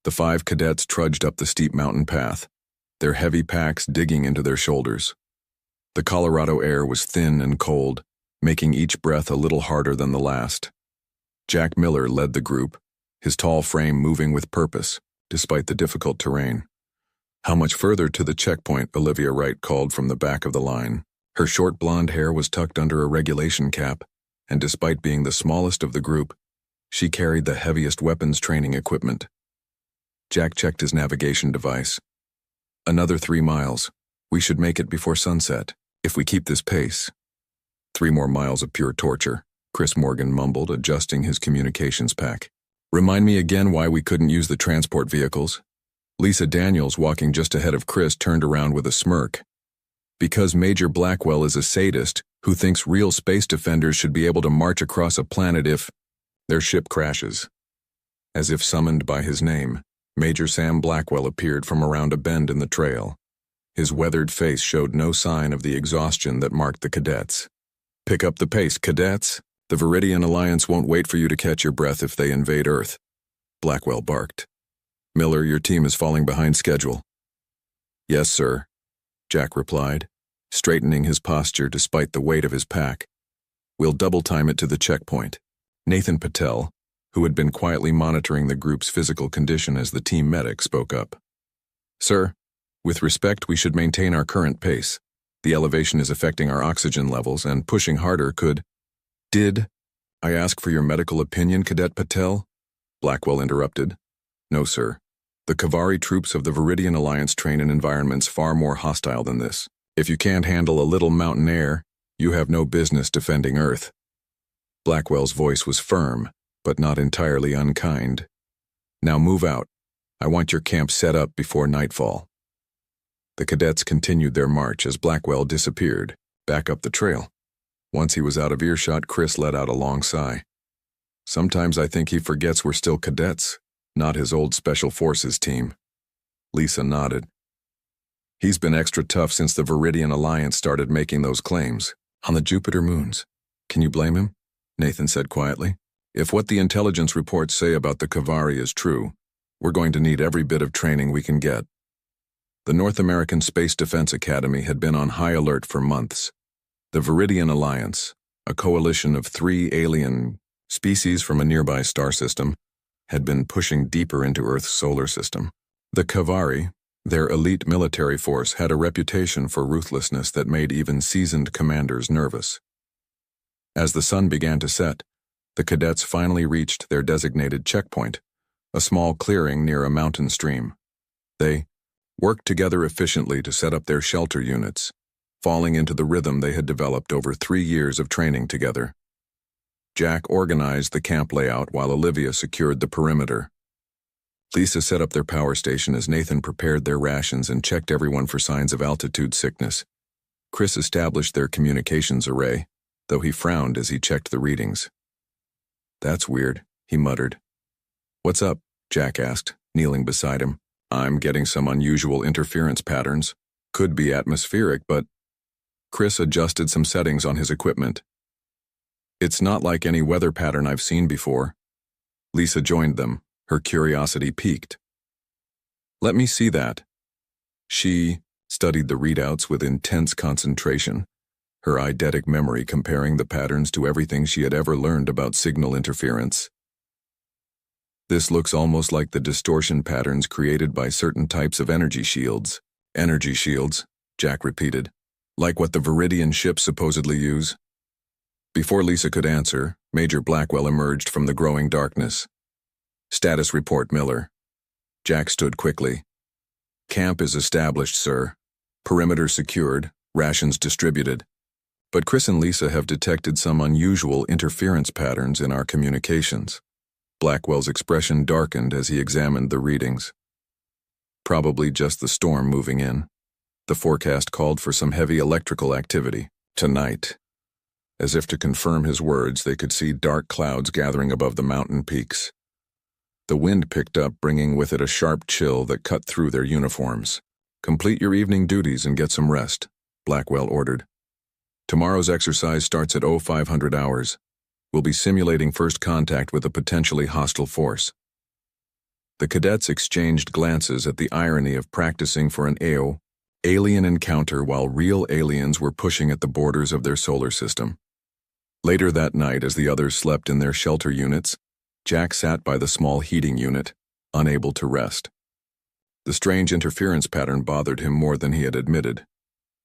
The 5 cadets trudged up the steep mountain path, their heavy packs digging into their shoulders. The Colorado air was thin and cold, making each breath a little harder than the last. Jack Miller led the group, his tall frame moving with purpose, despite the difficult terrain. "How much further to the checkpoint?" Olivia Wright called from the back of the line. Her short blonde hair was tucked under a regulation cap, and despite being the smallest of the group, she carried the heaviest weapons training equipment. Jack checked his navigation device. "Another 3 miles. We should make it before sunset, if we keep this pace." 3 more miles of pure torture, Chris Morgan mumbled, adjusting his communications pack. "Remind me again why we couldn't use the transport vehicles." Lisa Daniels, walking just ahead of Chris, turned around with a smirk. "Because Major Blackwell is a sadist who thinks real space defenders should be able to march across a planet if their ship crashes." As if summoned by his name, Major Sam Blackwell appeared from around a bend in the trail. His weathered face showed no sign of the exhaustion that marked the cadets. "Pick up the pace, cadets. The Viridian Alliance won't wait for you to catch your breath if they invade Earth," Blackwell barked. "Miller, your team is falling behind schedule." "Yes, sir," Jack replied, straightening his posture despite the weight of his pack. "We'll double-time it to the checkpoint." Nathan Patel, who had been quietly monitoring the group's physical condition as the team medic, spoke up. "Sir, with respect, we should maintain our current pace. The elevation is affecting our oxygen levels, and pushing harder could—" "Did I ask for your medical opinion, Cadet Patel?" Blackwell interrupted. "No, sir. The Kavari troops of the Viridian Alliance train in environments far more hostile than this. If you can't handle a little mountain air, you have no business defending Earth." Blackwell's voice was firm, but not entirely unkind. "Now move out. I want your camp set up before nightfall." The cadets continued their march as Blackwell disappeared, back up the trail. Once he was out of earshot, Chris let out a long sigh. "Sometimes I think he forgets we're still cadets, not his old Special Forces team." Lisa nodded. "He's been extra tough since the Viridian Alliance started making those claims on the Jupiter moons. Can you blame him?" Nathan said quietly. "If what the intelligence reports say about the Kavari is true, we're going to need every bit of training we can get." The North American Space Defense Academy had been on high alert for months. The Viridian Alliance, a coalition of 3 alien species from a nearby star system, had been pushing deeper into Earth's solar system. The Kavari, their elite military force, had a reputation for ruthlessness that made even seasoned commanders nervous. As the sun began to set, the cadets finally reached their designated checkpoint, a small clearing near a mountain stream. They worked together efficiently to set up their shelter units, falling into the rhythm they had developed over 3 years of training together. Jack organized the camp layout while Olivia secured the perimeter. Lisa set up their power station as Nathan prepared their rations and checked everyone for signs of altitude sickness. Chris established their communications array, though he frowned as he checked the readings. "That's weird," he muttered. "What's up?" Jack asked, kneeling beside him. "I'm getting some unusual interference patterns. Could be atmospheric, but—" Chris adjusted some settings on his equipment. "It's not like any weather pattern I've seen before." Lisa joined them, her curiosity piqued. "Let me see that." She studied the readouts with intense concentration, her eidetic memory comparing the patterns to everything she had ever learned about signal interference. "This looks almost like the distortion patterns created by certain types of energy shields." "Energy shields," Jack repeated. "Like what the Viridian ships supposedly use?" Before Lisa could answer, Major Blackwell emerged from the growing darkness. "Status report, Miller." Jack stood quickly. "Camp is established, sir. Perimeter secured, rations distributed. But Chris and Lisa have detected some unusual interference patterns in our communications." Blackwell's expression darkened as he examined the readings. "Probably just the storm moving in. The forecast called for some heavy electrical activity tonight." As if to confirm his words, they could see dark clouds gathering above the mountain peaks. The wind picked up, bringing with it a sharp chill that cut through their uniforms. "Complete your evening duties and get some rest," Blackwell ordered. "Tomorrow's exercise starts at 0500 hours. We'll be simulating first contact with a potentially hostile force." The cadets exchanged glances at the irony of practicing for an alien encounter while real aliens were pushing at the borders of their solar system. Later that night, as the others slept in their shelter units, Jack sat by the small heating unit, unable to rest. The strange interference pattern bothered him more than he had admitted.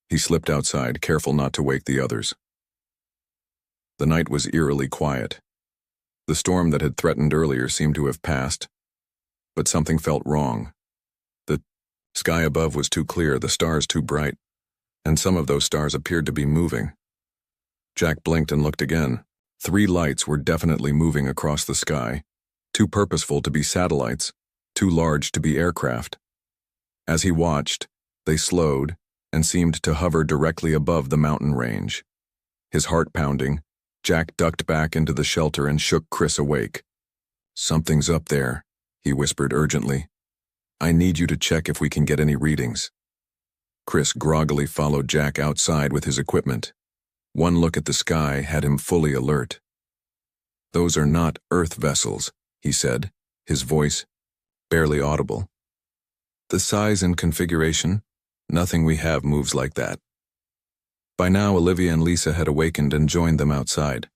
He slipped outside, careful not to wake the others. The night was eerily quiet. The storm that had threatened earlier seemed to have passed, but something felt wrong. The sky above was too clear, the stars too bright, and some of those stars appeared to be moving. Jack blinked and looked again. 3 lights were definitely moving across the sky, too purposeful to be satellites, too large to be aircraft. As he watched, they slowed and seemed to hover directly above the mountain range. His heart pounding, Jack ducked back into the shelter and shook Chris awake. "Something's up there," he whispered urgently. "I need you to check if we can get any readings." Chris groggily followed Jack outside with his equipment. One look at the sky had him fully alert. "Those are not Earth vessels," he said, his voice barely audible. "The size and configuration, nothing we have moves like that." By now, Olivia and Lisa had awakened and joined them outside.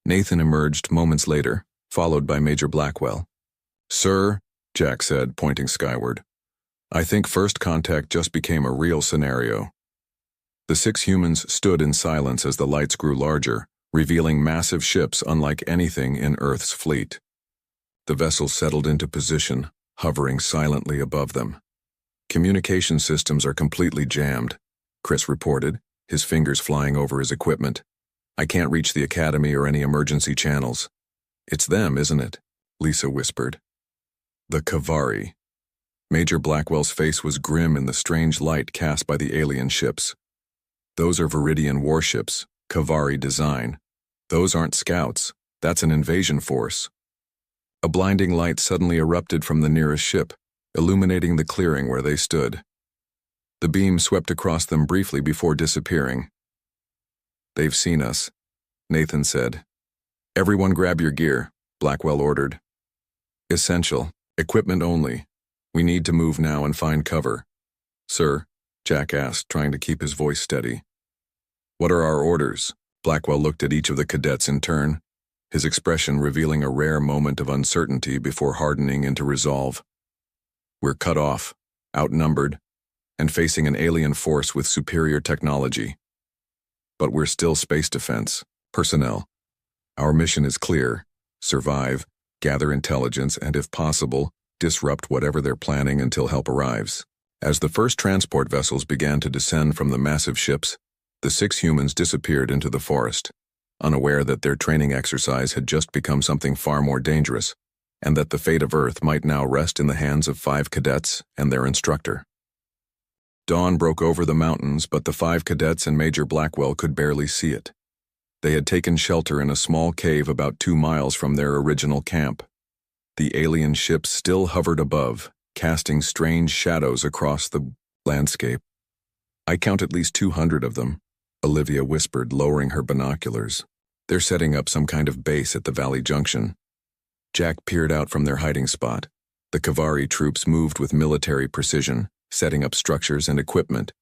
Nathan emerged moments later, followed by Major Blackwell. "Sir," Jack said, pointing skyward, "I think first contact just became a real scenario." The 6 humans stood in silence as the lights grew larger, revealing massive ships unlike anything in Earth's fleet. The vessels settled into position, hovering silently above them. "Communication systems are completely jammed," Chris reported, his fingers flying over his equipment. "I can't reach the academy or any emergency channels." "It's them, isn't it?" Lisa whispered. "The Kavari." Major Blackwell's face was grim in the strange light cast by the alien ships. "Those are Viridian warships, Kavari design. Those aren't scouts, that's an invasion force." A blinding light suddenly erupted from the nearest ship, illuminating the clearing where they stood. The beam swept across them briefly before disappearing. "They've seen us," Nathan said. "Everyone grab your gear," Blackwell ordered. "Essential, equipment only. We need to move now and find cover." "Sir?" Jack asked, trying to keep his voice steady. "What are our orders?" Blackwell looked at each of the cadets in turn, his expression revealing a rare moment of uncertainty before hardening into resolve. "We're cut off, outnumbered, and facing an alien force with superior technology. But we're still space defense, personnel. Our mission is clear: survive, gather intelligence, and if possible, disrupt whatever they're planning until help arrives." As the first transport vessels began to descend from the massive ships, the 6 humans disappeared into the forest, unaware that their training exercise had just become something far more dangerous, and that the fate of Earth might now rest in the hands of 5 cadets and their instructor. Dawn broke over the mountains, but the 5 cadets and Major Blackwell could barely see it. They had taken shelter in a small cave about 2 miles from their original camp. The alien ships still hovered above, casting strange shadows across the landscape. "I count at least 200 of them," Olivia whispered, lowering her binoculars. "They're setting up some kind of base at the Valley Junction." Jack peered out from their hiding spot. The Kavari troops moved with military precision, setting up structures and equipment.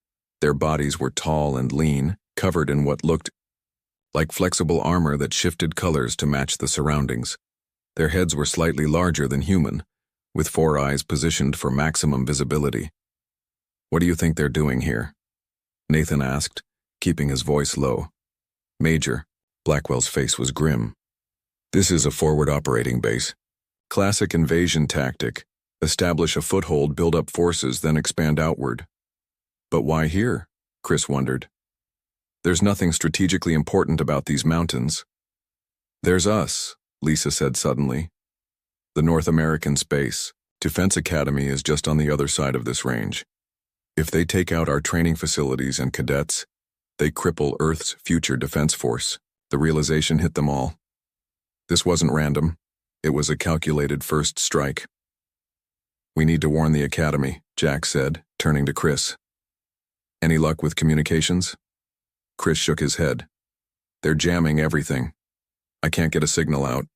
Their bodies were tall and lean, covered in what looked like flexible armor that shifted colors to match the surroundings. Their heads were slightly larger than human, with 4 eyes positioned for maximum visibility. "What do you think they're doing here?" Nathan asked, keeping his voice low. "Major," Blackwell's face was grim. "This is a forward operating base. Classic invasion tactic. Establish a foothold, build up forces, then expand outward." "But why here?" Chris wondered. "There's nothing strategically important about these mountains." "There's us," Lisa said suddenly. "The North American Space Defense Academy is just on the other side of this range. If they take out our training facilities and cadets, they cripple Earth's future defense force." The realization hit them all. This wasn't random. It was a calculated first strike. "We need to warn the Academy," Jack said, turning to Chris. "Any luck with communications?" Chris shook his head. "They're jamming everything. I can't get a signal out."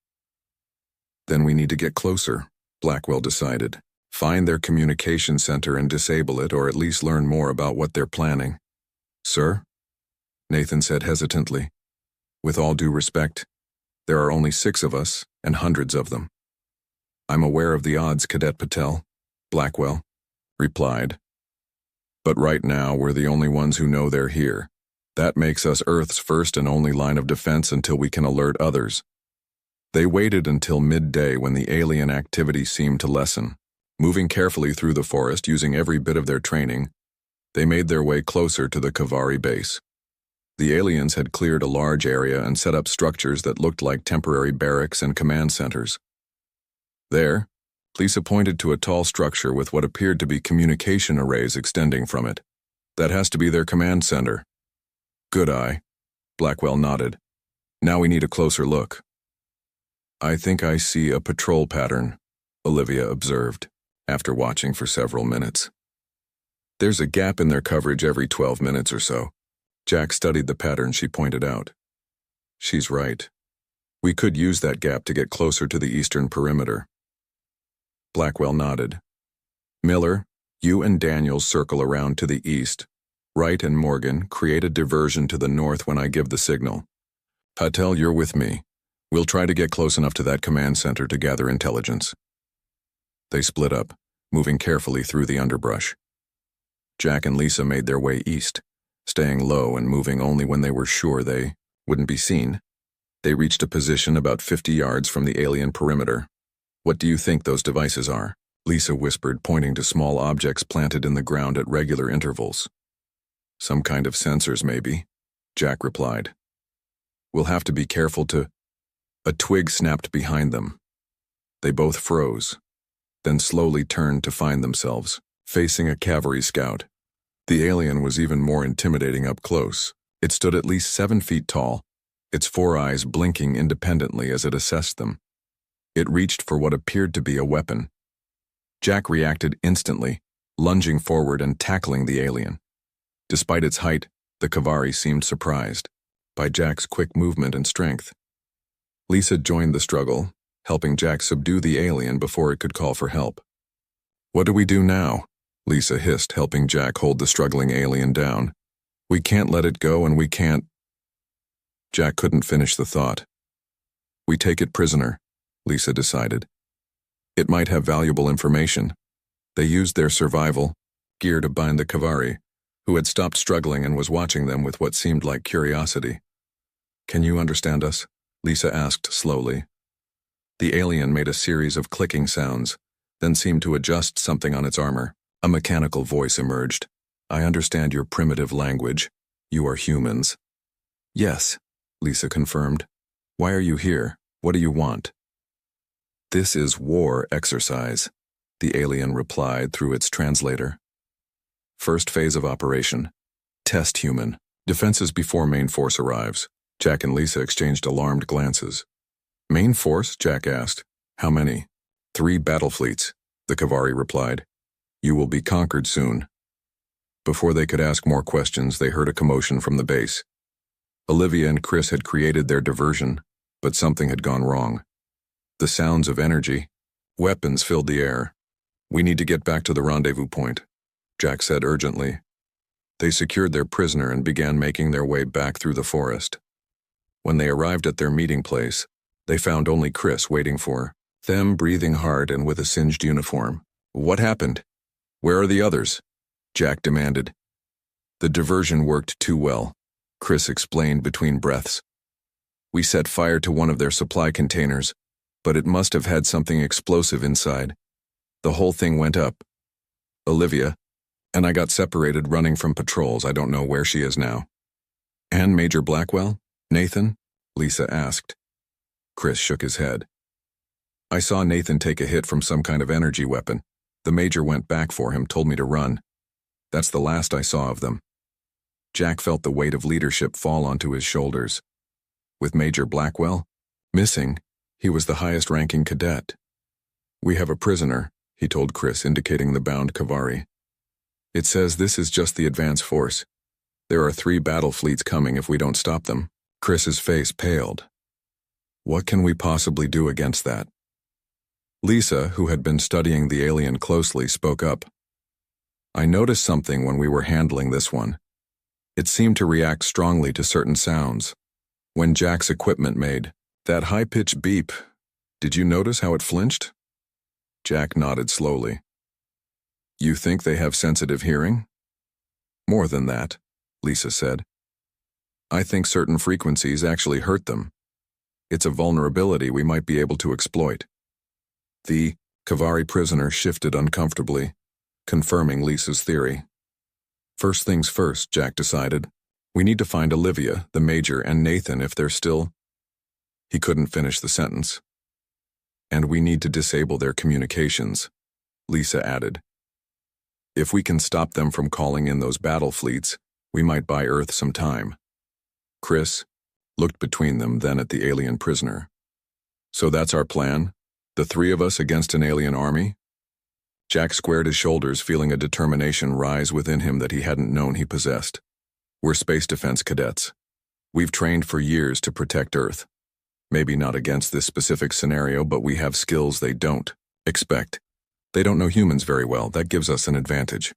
"Then we need to get closer," Blackwell decided. Find their communication center and disable it, or at least learn more about what they're planning. Sir? Nathan said hesitantly. With all due respect, there are only 6 of us, and hundreds of them. I'm aware of the odds, Cadet Patel, Blackwell replied. But right now, we're the only ones who know they're here. That makes us Earth's first and only line of defense until we can alert others. They waited until midday when the alien activity seemed to lessen. Moving carefully through the forest using every bit of their training, they made their way closer to the Kavari base. The aliens had cleared a large area and set up structures that looked like temporary barracks and command centers. There, Lisa pointed to a tall structure with what appeared to be communication arrays extending from it. That has to be their command center. Good eye. Blackwell nodded. Now we need a closer look. I think I see a patrol pattern, Olivia observed, after watching for several minutes. There's a gap in their coverage every 12 minutes or so. Jack studied the pattern she pointed out. She's right. We could use that gap to get closer to the eastern perimeter. Blackwell nodded. Miller, you and Daniels circle around to the east. Wright and Morgan create a diversion to the north when I give the signal. Patel, you're with me. We'll try to get close enough to that command center to gather intelligence. They split up, moving carefully through the underbrush. Jack and Lisa made their way east, staying low and moving only when they were sure they wouldn't be seen. They reached a position about 50 yards from the alien perimeter. What do you think those devices are? Lisa whispered, pointing to small objects planted in the ground at regular intervals. Some kind of sensors, maybe, Jack replied. We'll have to be careful to... A twig snapped behind them. They both froze, then slowly turned to find themselves facing a cavalry scout. The alien was even more intimidating up close. It stood at least 7 feet tall, its 4 eyes blinking independently as it assessed them. It reached for what appeared to be a weapon. Jack reacted instantly, lunging forward and tackling the alien. Despite its height, the Kavari seemed surprised by Jack's quick movement and strength. Lisa joined the struggle, helping Jack subdue the alien before it could call for help. What do we do now? Lisa hissed, helping Jack hold the struggling alien down. We can't let it go, and we can't... Jack couldn't finish the thought. We take it prisoner, Lisa decided. It might have valuable information. They used their survival gear to bind the Kavari, who had stopped struggling and was watching them with what seemed like curiosity. Can you understand us? Lisa asked slowly. The alien made a series of clicking sounds, then seemed to adjust something on its armor. A mechanical voice emerged. I understand your primitive language. You are humans. Yes, Lisa confirmed. Why are you here? What do you want? This is war exercise, the alien replied through its translator. First phase of operation. Test human. Defenses before main force arrives. Jack and Lisa exchanged alarmed glances. Main force? Jack asked. How many? 3 battle fleets, the Kavari replied. You will be conquered soon. Before they could ask more questions, they heard a commotion from the base. Olivia and Chris had created their diversion, but something had gone wrong. The sounds of energy, weapons filled the air. We need to get back to the rendezvous point, Jack said urgently. They secured their prisoner and began making their way back through the forest. When they arrived at their meeting place, they found only Chris waiting for them, breathing hard and with a singed uniform. What happened? Where are the others? Jack demanded. The diversion worked too well, Chris explained between breaths. We set fire to one of their supply containers, but it must have had something explosive inside. The whole thing went up. Olivia, and I got separated running from patrols. I don't know where she is now. And Major Blackwell? Nathan? Lisa asked. Chris shook his head. I saw Nathan take a hit from some kind of energy weapon. The major went back for him, told me to run. That's the last I saw of them. Jack felt the weight of leadership fall onto his shoulders. With Major Blackwell missing, he was the highest-ranking cadet. We have a prisoner, he told Chris, indicating the bound Kavari. It says this is just the advance force. There are 3 battle fleets coming if we don't stop them. Chris's face paled. What can we possibly do against that? Lisa, who had been studying the alien closely, spoke up. I noticed something when we were handling this one. It seemed to react strongly to certain sounds. When Jack's equipment made that high-pitched beep, did you notice how it flinched? Jack nodded slowly. You think they have sensitive hearing? More than that, Lisa said. I think certain frequencies actually hurt them. It's a vulnerability we might be able to exploit. The Kavari prisoner shifted uncomfortably, confirming Lisa's theory. First things first, Jack decided. We need to find Olivia, the Major, and Nathan if they're still... He couldn't finish the sentence. And we need to disable their communications, Lisa added. If we can stop them from calling in those battle fleets, we might buy Earth some time. Chris looked between them, then at the alien prisoner. So that's our plan? The three of us against an alien army? Jack squared his shoulders, feeling a determination rise within him that he hadn't known he possessed. We're space defense cadets. We've trained for years to protect Earth. Maybe not against this specific scenario, but we have skills they don't expect. They don't know humans very well. That gives us an advantage.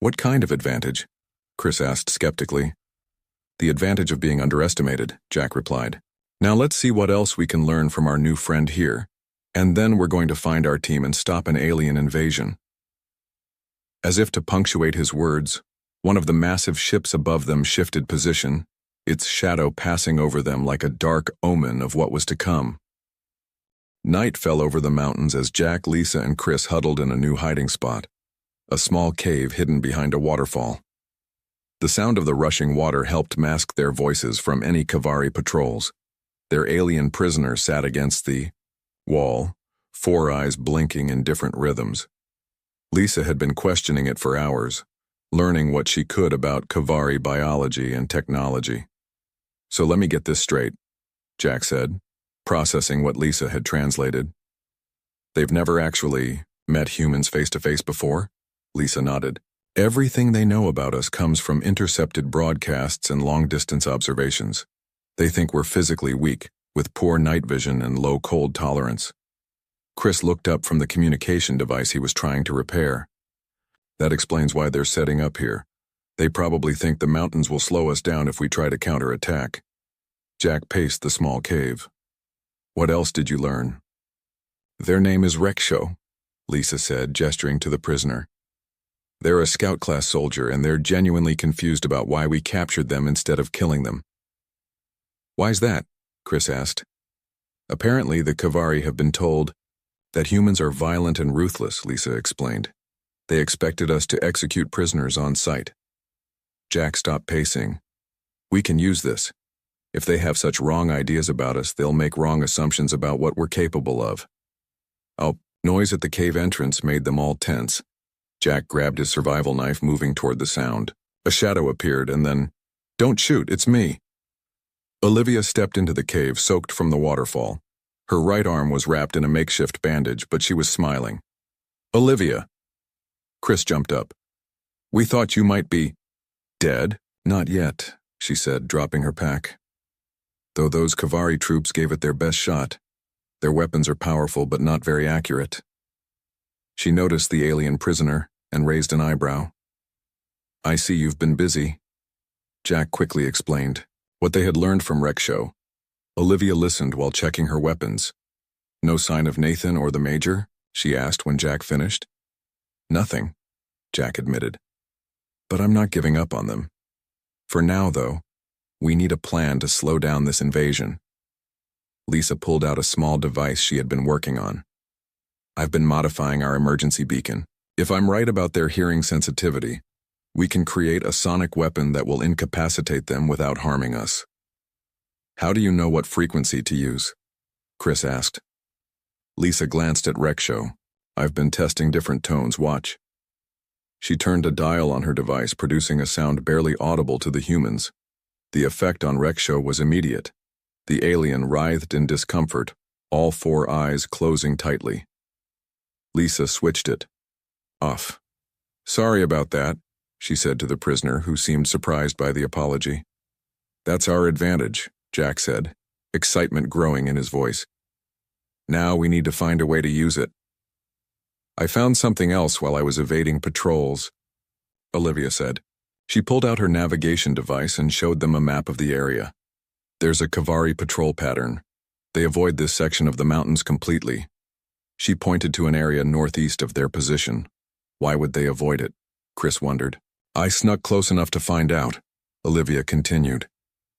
What kind of advantage? Chris asked skeptically. The advantage of being underestimated, Jack replied. Now let's see what else we can learn from our new friend here. And then we're going to find our team and stop an alien invasion. As if to punctuate his words, one of the massive ships above them shifted position, its shadow passing over them like a dark omen of what was to come. Night fell over the mountains as Jack, Lisa, and Chris huddled in a new hiding spot, a small cave hidden behind a waterfall. The sound of the rushing water helped mask their voices from any Kavari patrols. Their alien prisoner sat against the wall, four eyes blinking in different rhythms. Lisa had been questioning it for hours, learning what she could about Kavari biology and technology. So let me get this straight, Jack said, processing what Lisa had translated. They've never actually met humans face-to-face before? Lisa nodded. Everything they know about us comes from intercepted broadcasts and long-distance observations. They think we're physically weak, with poor night vision and low cold tolerance. Chris looked up from the communication device he was trying to repair. That explains why they're setting up here. They probably think the mountains will slow us down if we try to counterattack. Jack paced the small cave. What else did you learn? Their name is Reksho, Lisa said, gesturing to the prisoner. They're a scout-class soldier, and they're genuinely confused about why we captured them instead of killing them. Why's that? Chris asked. Apparently, the Kavari have been told that humans are violent and ruthless, Lisa explained. They expected us to execute prisoners on sight. Jack stopped pacing. We can use this. If they have such wrong ideas about us, they'll make wrong assumptions about what we're capable of. Oh, noise at the cave entrance made them all tense. Jack grabbed his survival knife, moving toward the sound. A shadow appeared, and then, "Don't shoot, it's me." Olivia stepped into the cave, soaked from the waterfall. Her right arm was wrapped in a makeshift bandage, but she was smiling. Olivia. Chris jumped up. We thought you might be dead. Not yet, she said, dropping her pack. Though those Kavari troops gave it their best shot. Their weapons are powerful but not very accurate. She noticed the alien prisoner and raised an eyebrow. I see you've been busy. Jack quickly explained what they had learned from Reksho. Olivia listened while checking her weapons. No sign of Nathan or the Major? She asked when Jack finished. Nothing, Jack admitted. But I'm not giving up on them. For now, though, we need a plan to slow down this invasion. Lisa pulled out a small device she had been working on. I've been modifying our emergency beacon. If I'm right about their hearing sensitivity, we can create a sonic weapon that will incapacitate them without harming us. How do you know what frequency to use? Chris asked. Lisa glanced at Reksho. I've been testing different tones, watch. She turned a dial on her device, producing a sound barely audible to the humans. The effect on Reksho was immediate. The alien writhed in discomfort, all four eyes closing tightly. Lisa switched it. Off. Sorry about that, she said to the prisoner, who seemed surprised by the apology. That's our advantage, Jack said, excitement growing in his voice. Now we need to find a way to use it. I found something else while I was evading patrols, Olivia said. She pulled out her navigation device and showed them a map of the area. There's a Kavari patrol pattern. They avoid this section of the mountains completely. She pointed to an area northeast of their position. Why would they avoid it? Chris wondered. I snuck close enough to find out, Olivia continued.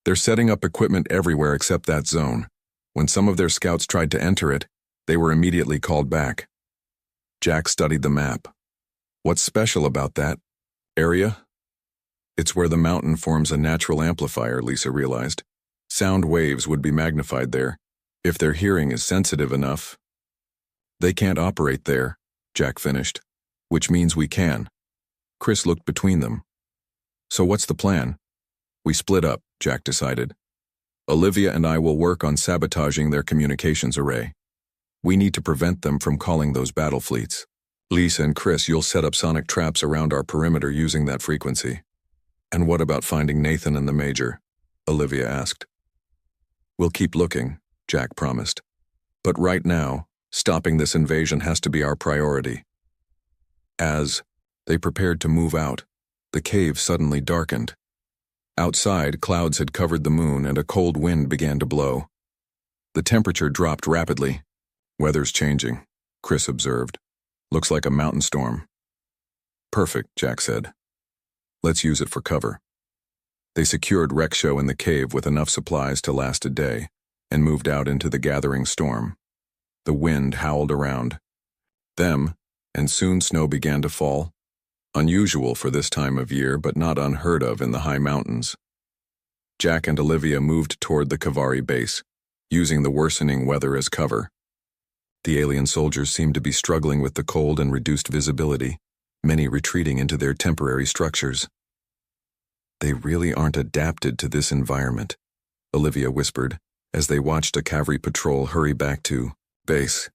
They're setting up equipment everywhere except that zone. When some of their scouts tried to enter it, they were immediately called back. Jack studied the map. What's special about that area? It's where the mountain forms a natural amplifier, Lisa realized. Sound waves would be magnified there. If their hearing is sensitive enough. They can't operate there, Jack finished. Which means we can. Chris looked between them. So what's the plan? We split up, Jack decided. Olivia and I will work on sabotaging their communications array. We need to prevent them from calling those battle fleets. Lisa and Chris, you'll set up sonic traps around our perimeter using that frequency. And what about finding Nathan and the Major? Olivia asked. We'll keep looking, Jack promised. But right now, stopping this invasion has to be our priority. As they prepared to move out, the cave suddenly darkened. Outside, clouds had covered the moon and a cold wind began to blow. The temperature dropped rapidly. Weather's changing, Chris observed. Looks like a mountain storm. Perfect, Jack said. Let's use it for cover. They secured Rexho in the cave with enough supplies to last a day and moved out into the gathering storm. The wind howled around them, and soon snow began to fall. Unusual for this time of year, but not unheard of in the high mountains. Jack and Olivia moved toward the Kavari base, using the worsening weather as cover. The alien soldiers seemed to be struggling with the cold and reduced visibility, many retreating into their temporary structures. They really aren't adapted to this environment, Olivia whispered, as they watched a cavalry patrol hurry back to base,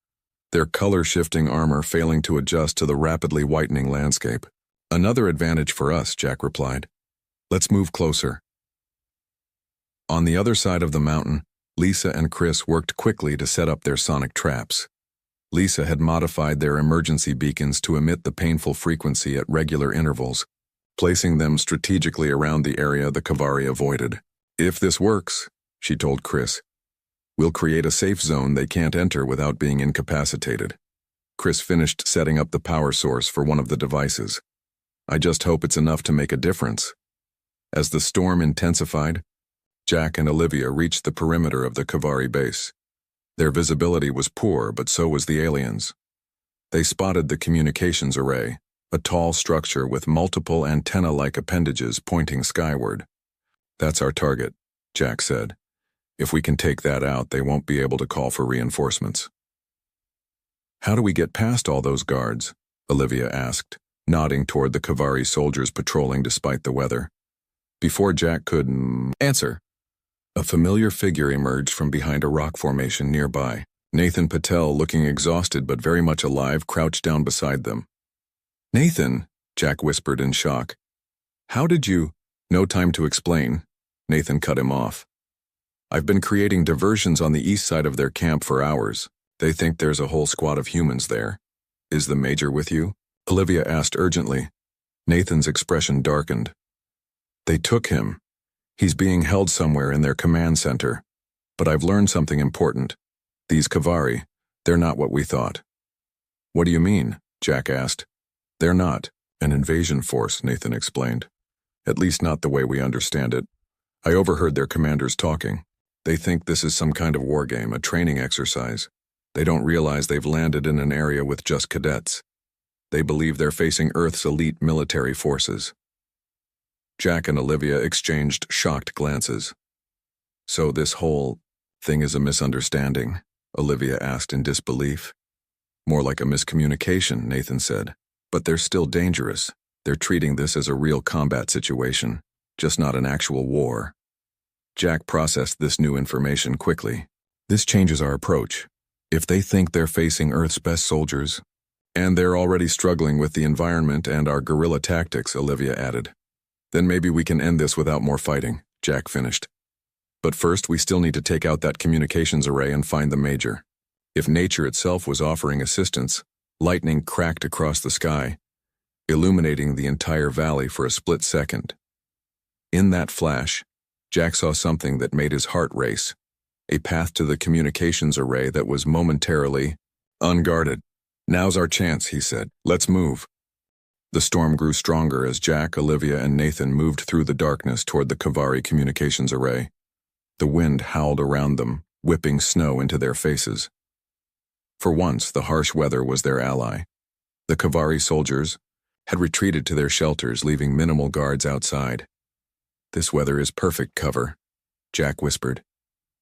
their color-shifting armor failing to adjust to the rapidly whitening landscape. Another advantage for us, Jack replied. Let's move closer. On the other side of the mountain, Lisa and Chris worked quickly to set up their sonic traps. Lisa had modified their emergency beacons to emit the painful frequency at regular intervals, placing them strategically around the area the Kavari avoided. If this works, she told Chris, we'll create a safe zone they can't enter without being incapacitated. Chris finished setting up the power source for one of the devices. I just hope it's enough to make a difference. As the storm intensified, Jack and Olivia reached the perimeter of the Kavari base. Their visibility was poor, but so was the aliens. They spotted the communications array, a tall structure with multiple antenna-like appendages pointing skyward. That's our target, Jack said. If we can take that out, they won't be able to call for reinforcements. How do we get past all those guards? Olivia asked, nodding toward the Kavari soldiers patrolling despite the weather. Before Jack could answer, a familiar figure emerged from behind a rock formation nearby. Nathan Patel, looking exhausted but very much alive, crouched down beside them. Nathan, Jack whispered in shock. How did you? No time to explain. Nathan cut him off. I've been creating diversions on the east side of their camp for hours. They think there's a whole squad of humans there. Is the Major with you? Olivia asked urgently. Nathan's expression darkened. They took him. He's being held somewhere in their command center. But I've learned something important. These Kavari, they're not what we thought. What do you mean? Jack asked. They're not an invasion force, Nathan explained. At least not the way we understand it. I overheard their commanders talking. They think this is some kind of war game, a training exercise. They don't realize they've landed in an area with just cadets. They believe they're facing Earth's elite military forces. Jack and Olivia exchanged shocked glances. So this whole thing is a misunderstanding? Olivia asked in disbelief. More like a miscommunication, Nathan said. But they're still dangerous. They're treating this as a real combat situation, just not an actual war. Jack processed this new information quickly. This changes our approach. If they think they're facing Earth's best soldiers, and they're already struggling with the environment and our guerrilla tactics, Olivia added, then maybe we can end this without more fighting, Jack finished. But first, we still need to take out that communications array and find the Major. If nature itself was offering assistance, lightning cracked across the sky, illuminating the entire valley for a split second. In that flash, Jack saw something that made his heart race, a path to the communications array that was momentarily unguarded. "Now's our chance," he said. "Let's move." The storm grew stronger as Jack, Olivia, and Nathan moved through the darkness toward the Kavari communications array. The wind howled around them, whipping snow into their faces. For once, the harsh weather was their ally. The Kavari soldiers had retreated to their shelters, leaving minimal guards outside. "This weather is perfect cover," Jack whispered.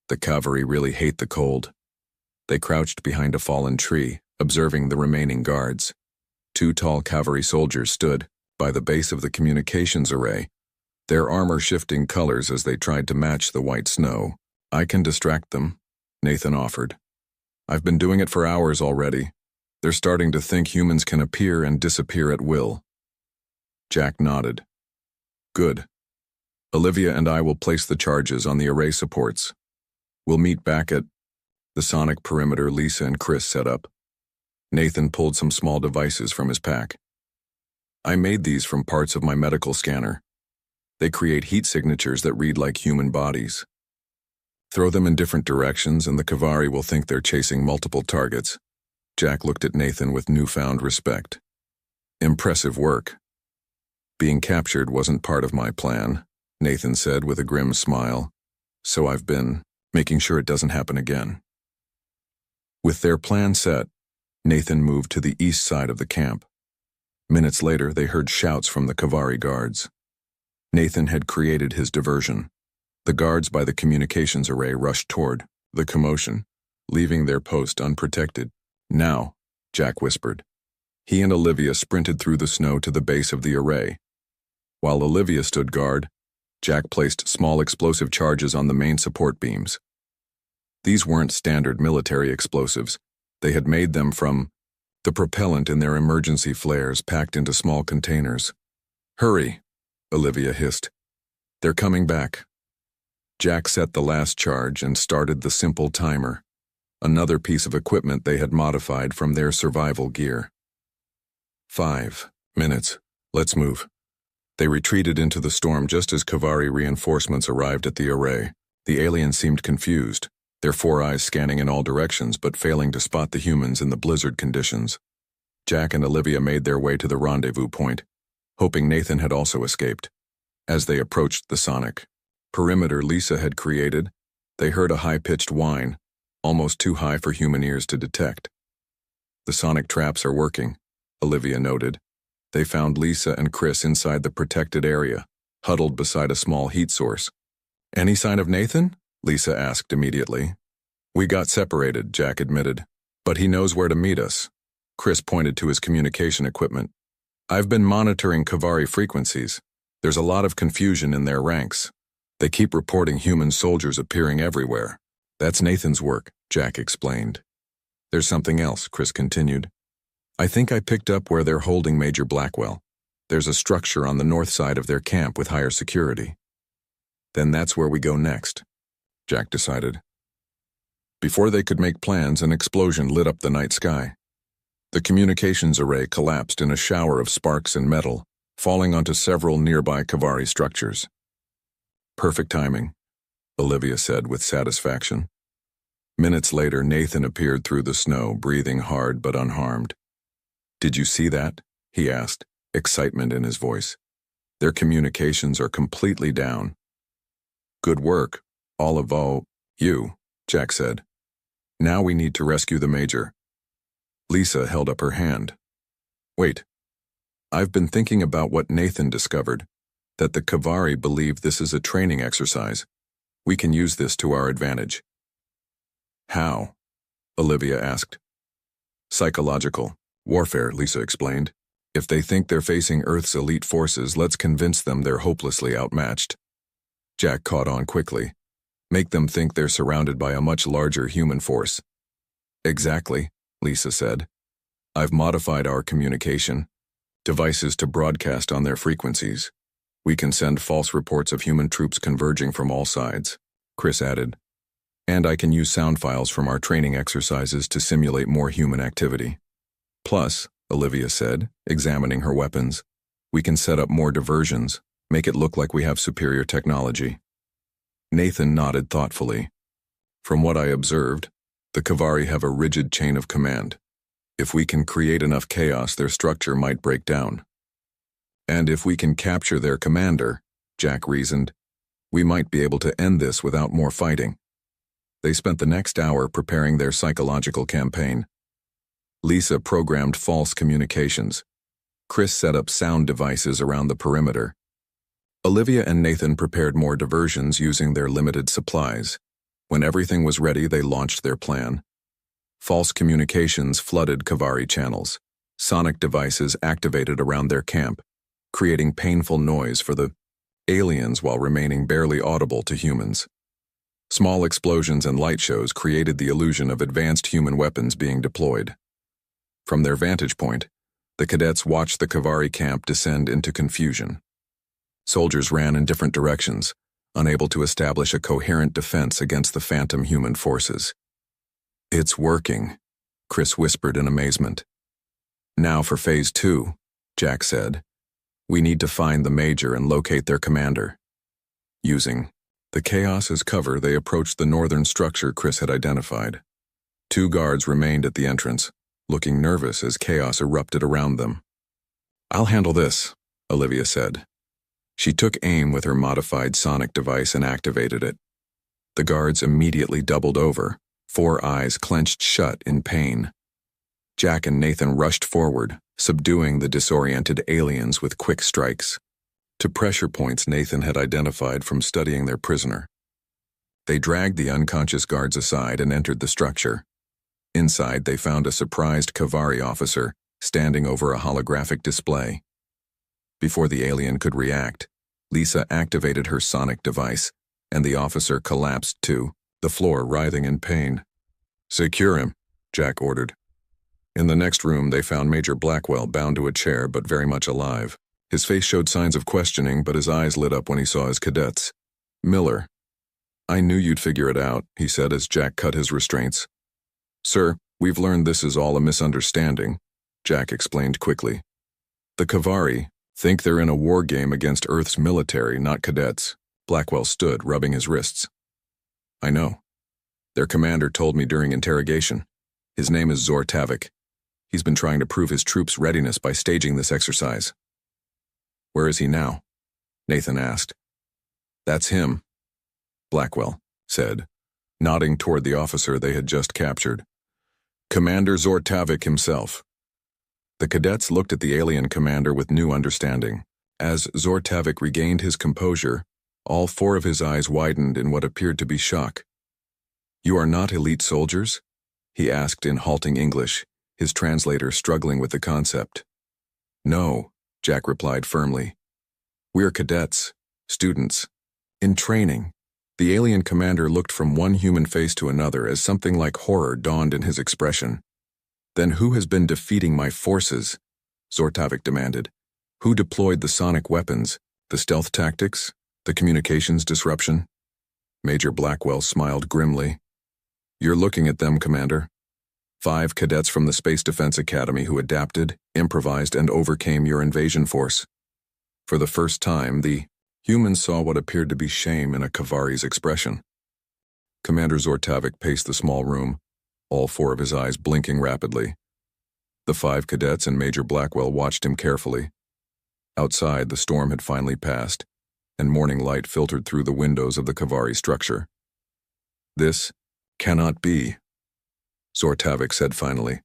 "The Kavari really hate the cold." They crouched behind a fallen tree, observing the remaining guards. Two tall cavalry soldiers stood by the base of the communications array, their armor shifting colors as they tried to match the white snow. "I can distract them," Nathan offered. "I've been doing it for hours already. They're starting to think humans can appear and disappear at will." Jack nodded. "Good. Olivia and I will place the charges on the array supports. We'll meet back at the sonic perimeter Lisa and Chris set up." Nathan pulled some small devices from his pack. "I made these from parts of my medical scanner. They create heat signatures that read like human bodies. Throw them in different directions and the Kavari will think they're chasing multiple targets." Jack looked at Nathan with newfound respect. "Impressive work." "Being captured wasn't part of my plan," Nathan said with a grim smile. "So I've been making sure it doesn't happen again." With their plan set, Nathan moved to the east side of the camp. Minutes later, they heard shouts from the Kavari guards. Nathan had created his diversion. The guards by the communications array rushed toward the commotion, leaving their post unprotected. "Now," Jack whispered. He and Olivia sprinted through the snow to the base of the array. While Olivia stood guard, Jack placed small explosive charges on the main support beams. These weren't standard military explosives. They had made them from the propellant in their emergency flares packed into small containers. "Hurry," Olivia hissed. "They're coming back." Jack set the last charge and started the simple timer, another piece of equipment they had modified from their survival gear. 5 minutes. Let's move. They retreated into the storm just as Kavari reinforcements arrived at the array. The aliens seemed confused, their four eyes scanning in all directions but failing to spot the humans in the blizzard conditions. Jack and Olivia made their way to the rendezvous point, hoping Nathan had also escaped. As they approached the sonic perimeter Lisa had created, they heard a high-pitched whine, almost too high for human ears to detect. "The sonic traps are working," Olivia noted. They found Lisa and Chris inside the protected area, huddled beside a small heat source. "Any sign of Nathan?" Lisa asked immediately. "We got separated," Jack admitted, "but he knows where to meet us." Chris pointed to his communication equipment. "I've been monitoring Kavari frequencies. There's a lot of confusion in their ranks. They keep reporting human soldiers appearing everywhere." "That's Nathan's work," Jack explained. "There's something else," Chris continued. "I think I picked up where they're holding Major Blackwell. There's a structure on the north side of their camp with higher security." "Then that's where we go next," Jack decided. Before they could make plans, an explosion lit up the night sky. The communications array collapsed in a shower of sparks and metal, falling onto several nearby Kavari structures. "Perfect timing," Olivia said with satisfaction. Minutes later, Nathan appeared through the snow, breathing hard but unharmed. "Did you see that?" he asked, excitement in his voice. "Their communications are completely down." "Good work, all of you," Jack said. "Now we need to rescue the Major." Lisa held up her hand. "Wait. I've been thinking about what Nathan discovered, that the Kavari believe this is a training exercise. We can use this to our advantage." "How?" Olivia asked. "Psychological warfare," Lisa explained. "If they think they're facing Earth's elite forces, let's convince them they're hopelessly outmatched." Jack caught on quickly. "Make them think they're surrounded by a much larger human force." "Exactly," Lisa said. "I've modified our communication devices to broadcast on their frequencies. We can send false reports of human troops converging from all sides," Chris added. And I can use sound files from our training exercises to simulate more human activity. Plus, Olivia said, examining her weapons, we can set up more diversions, make it look like we have superior technology. Nathan nodded thoughtfully. From what I observed, the Kavari have a rigid chain of command. If we can create enough chaos, their structure might break down. And if we can capture their commander, Jack reasoned, we might be able to end this without more fighting. They spent the next hour preparing their psychological campaign. Lisa programmed false communications. Chris set up sound devices around the perimeter. Olivia and Nathan prepared more diversions using their limited supplies. When everything was ready, they launched their plan. False communications flooded Kavari channels. Sonic devices activated around their camp, creating painful noise for the aliens while remaining barely audible to humans. Small explosions and light shows created the illusion of advanced human weapons being deployed. From their vantage point, the cadets watched the Kavari camp descend into confusion. Soldiers ran in different directions, unable to establish a coherent defense against the phantom human forces. It's working, Chris whispered in amazement. Now for Phase 2, Jack said. We need to find the Major and locate their commander. Using the chaos as cover, they approached the northern structure Chris had identified. 2 guards remained at the entrance, looking nervous as chaos erupted around them. I'll handle this, Olivia said. She took aim with her modified sonic device and activated it. The guards immediately doubled over, 4 eyes clenched shut in pain. Jack and Nathan rushed forward, subduing the disoriented aliens with quick strikes. To pressure points Nathan had identified from studying their prisoner. They dragged the unconscious guards aside and entered the structure. Inside, they found a surprised Kavari officer standing over a holographic display. Before the alien could react, Lisa activated her sonic device, and the officer collapsed to the floor, writhing in pain. Secure him, Jack ordered. In the next room, they found Major Blackwell bound to a chair but very much alive. His face showed signs of questioning, but his eyes lit up when he saw his cadets. Miller. I knew you'd figure it out, he said as Jack cut his restraints. Sir, we've learned this is all a misunderstanding, Jack explained quickly. The Kavari think they're in a war game against Earth's military, not cadets. Blackwell stood, rubbing his wrists. I know. Their commander told me during interrogation. His name is Zor Tavik. He's been trying to prove his troops' readiness by staging this exercise. Where is he now? Nathan asked. That's him, Blackwell said, nodding toward the officer they had just captured. Commander Zor Tavik himself. The cadets looked at the alien commander with new understanding. As Zor Tavik regained his composure, all 4 of his eyes widened in what appeared to be shock. You are not elite soldiers? He asked in halting English, his translator struggling with the concept. No, Jack replied firmly. We're cadets, students, in training. The alien commander looked from one human face to another as something like horror dawned in his expression. Then who has been defeating my forces? Zor Tavik demanded. Who deployed the sonic weapons, the stealth tactics, the communications disruption? Major Blackwell smiled grimly. You're looking at them, Commander. 5 cadets from the Space Defense Academy who adapted, improvised, and overcame your invasion force. For the first time, the humans saw what appeared to be shame in a Kavari's expression. Commander Zor Tavik paced the small room, all 4 of his eyes blinking rapidly. The 5 cadets and Major Blackwell watched him carefully. Outside, the storm had finally passed, and morning light filtered through the windows of the Kavari structure. This cannot be, Zor Tavik said finally.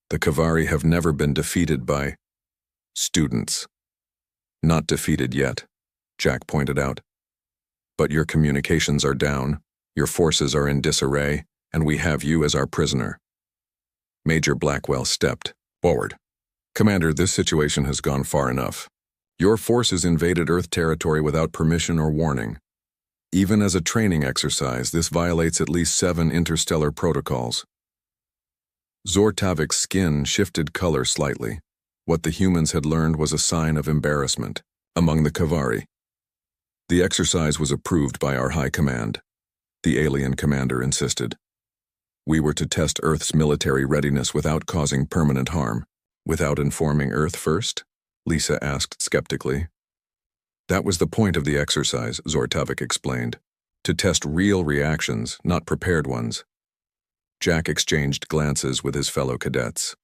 The Kavari have never been defeated by students. Not defeated yet, Jack pointed out. But your communications are down, your forces are in disarray, and we have you as our prisoner. Major Blackwell stepped forward. Commander, this situation has gone far enough. Your forces invaded Earth territory without permission or warning. Even as a training exercise, this violates at least 7 interstellar protocols. Zor Tavik's skin shifted color slightly. What the humans had learned was a sign of embarrassment among the Kavari. The exercise was approved by our high command. the alien commander insisted. We were to test Earth's military readiness without causing permanent harm. Without informing Earth first? Lisa asked skeptically. That was the point of the exercise, Zortavik explained. To test real reactions, not prepared ones. Jack exchanged glances with his fellow cadets.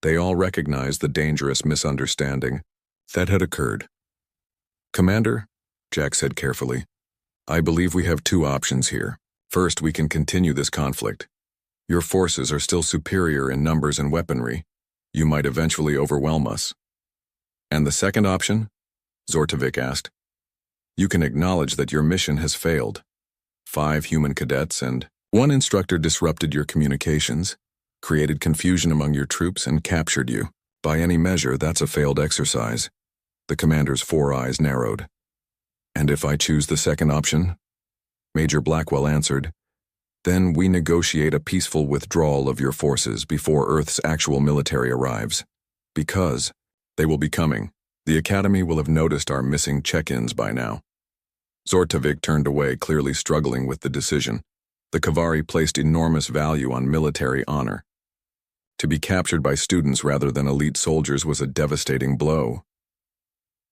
They all recognized the dangerous misunderstanding that had occurred. Commander, Jack said carefully, I believe we have two options here. First, we can continue this conflict. Your forces are still superior in numbers and weaponry. You might eventually overwhelm us. And the second option? Zortavik asked. You can acknowledge that your mission has failed. 5 human cadets and 1 instructor disrupted your communications, created confusion among your troops, and captured you. By any measure, that's a failed exercise. The commander's 4 eyes narrowed. And if I choose the second option? Major Blackwell answered, then we negotiate a peaceful withdrawal of your forces before Earth's actual military arrives. Because they will be coming. The Academy will have noticed our missing check-ins by now. Zortavik turned away, clearly struggling with the decision. The Kavari placed enormous value on military honor. To be captured by students rather than elite soldiers was a devastating blow.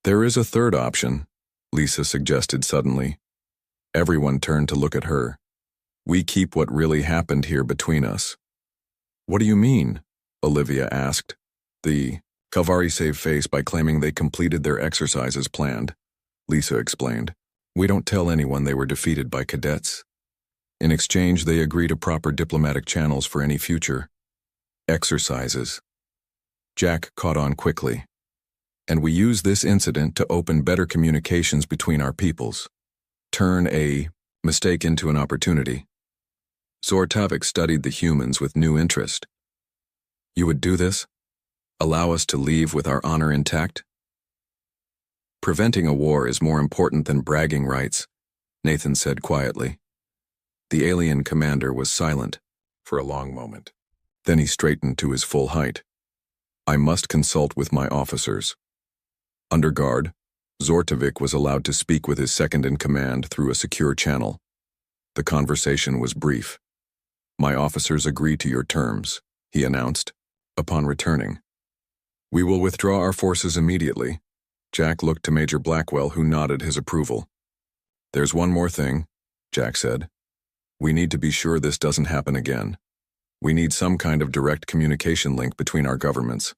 There is a third option, Lisa suggested suddenly. Everyone turned to look at her. We keep what really happened here between us. What do you mean? Olivia asked. The Kavari saved face by claiming they completed their exercise as planned, Lisa explained. We don't tell anyone they were defeated by cadets. In exchange, they agree to proper diplomatic channels for any future exercises. Jack caught on quickly. And we use this incident to open better communications between our peoples. Turn a mistake into an opportunity. Zortavik studied the humans with new interest. You would do this? Allow us to leave with our honor intact? Preventing a war is more important than bragging rights, Nathan said quietly. The alien commander was silent for a long moment. Then he straightened to his full height. I must consult with my officers. Under guard, Zortavik was allowed to speak with his second-in-command through a secure channel. The conversation was brief. My officers agree to your terms, he announced, upon returning. We will withdraw our forces immediately. Jack looked to Major Blackwell, who nodded his approval. There's one more thing, Jack said. We need to be sure this doesn't happen again. We need some kind of direct communication link between our governments.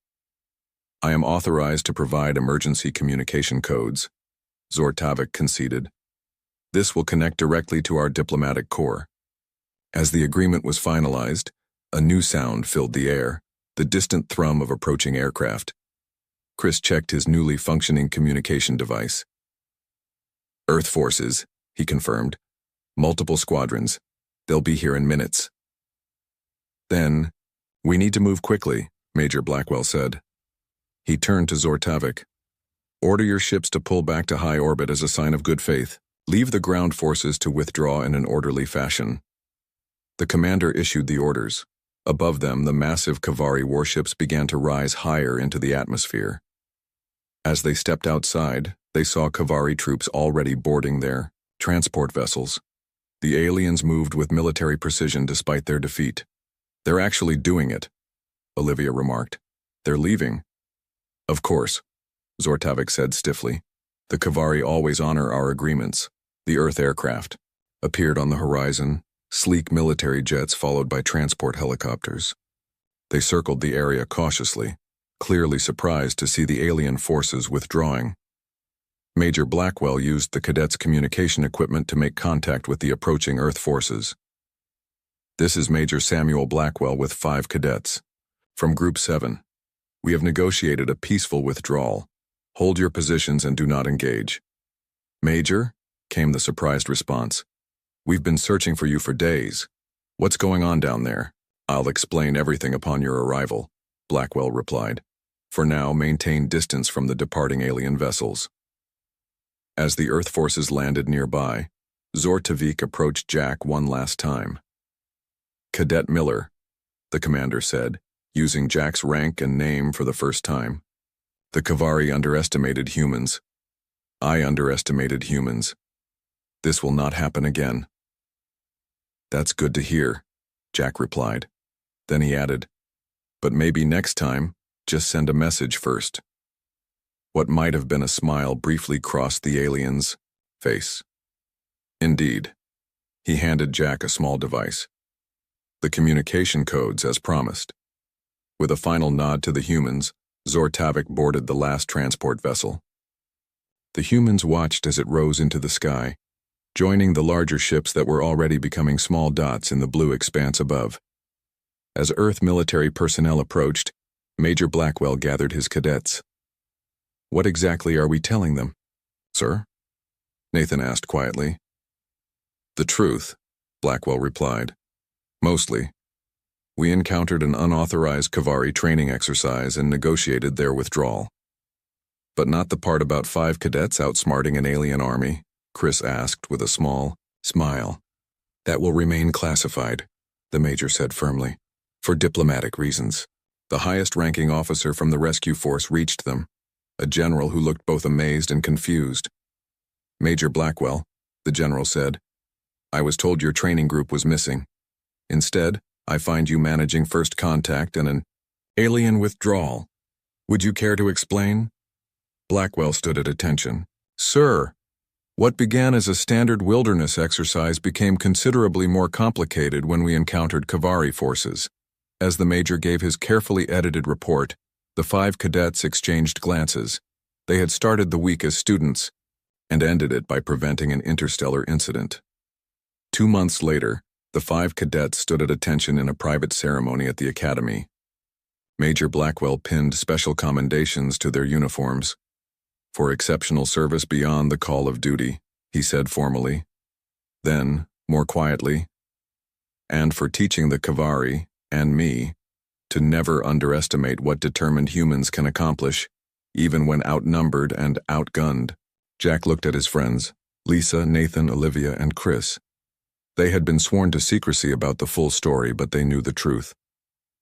I am authorized to provide emergency communication codes, Zortavik conceded. This will connect directly to our diplomatic corps. As the agreement was finalized, a new sound filled the air, the distant thrum of approaching aircraft. Chris checked his newly functioning communication device. Earth forces, he confirmed. Multiple squadrons. They'll be here in minutes. Then, we need to move quickly, Major Blackwell said. He turned to Zortavik. Order your ships to pull back to high orbit as a sign of good faith. Leave the ground forces to withdraw in an orderly fashion. The commander issued the orders. Above them, the massive Kavari warships began to rise higher into the atmosphere. As they stepped outside, they saw Kavari troops already boarding their transport vessels. The aliens moved with military precision despite their defeat. They're actually doing it, Olivia remarked. They're leaving. Of course, Zortavik said stiffly. The Kavari always honor our agreements. The Earth aircraft appeared on the horizon, sleek military jets followed by transport helicopters. They circled the area cautiously, clearly surprised to see the alien forces withdrawing. Major Blackwell used the cadets' communication equipment to make contact with the approaching Earth forces. This is Major Samuel Blackwell with 5 cadets. From Group 7. We have negotiated a peaceful withdrawal. Hold your positions and do not engage. Major, came the surprised response. We've been searching for you for days. What's going on down there? I'll explain everything upon your arrival, Blackwell replied. For now, maintain distance from the departing alien vessels. As the Earth forces landed nearby, Zortavik approached Jack one last time. Cadet Miller, the commander said, using Jack's rank and name for the first time. The Kavari underestimated humans. I underestimated humans. This will not happen again. That's good to hear, Jack replied. Then he added, but maybe next time, just send a message first. What might have been a smile briefly crossed the alien's face. Indeed. He handed Jack a small device. The communication codes as promised. With a final nod to the humans, Zortavik boarded the last transport vessel. The humans watched as it rose into the sky, joining the larger ships that were already becoming small dots in the blue expanse above. As Earth military personnel approached, Major Blackwell gathered his cadets. What exactly are we telling them, sir? Nathan asked quietly. The truth, Blackwell replied. Mostly. We encountered an unauthorized Kavari training exercise and negotiated their withdrawal. But not the part about 5 cadets outsmarting an alien army, Chris asked with a small smile. That will remain classified, the major said firmly, for diplomatic reasons. The highest-ranking officer from the rescue force reached them, a general who looked both amazed and confused. Major Blackwell, the general said, I was told your training group was missing. Instead, I find you managing first contact and an alien withdrawal. Would you care to explain? Blackwell stood at attention. Sir, what began as a standard wilderness exercise became considerably more complicated when we encountered Kavari forces. As the major gave his carefully edited report, the 5 cadets exchanged glances. They had started the week as students and ended it by preventing an interstellar incident. 2 months later, the 5 cadets stood at attention in a private ceremony at the academy. Major Blackwell pinned special commendations to their uniforms. For exceptional service beyond the call of duty, he said formally. Then, more quietly, and for teaching the Kavari, and me, to never underestimate what determined humans can accomplish, even when outnumbered and outgunned. Jack looked at his friends, Lisa, Nathan, Olivia, and Chris. They had been sworn to secrecy about the full story, but they knew the truth.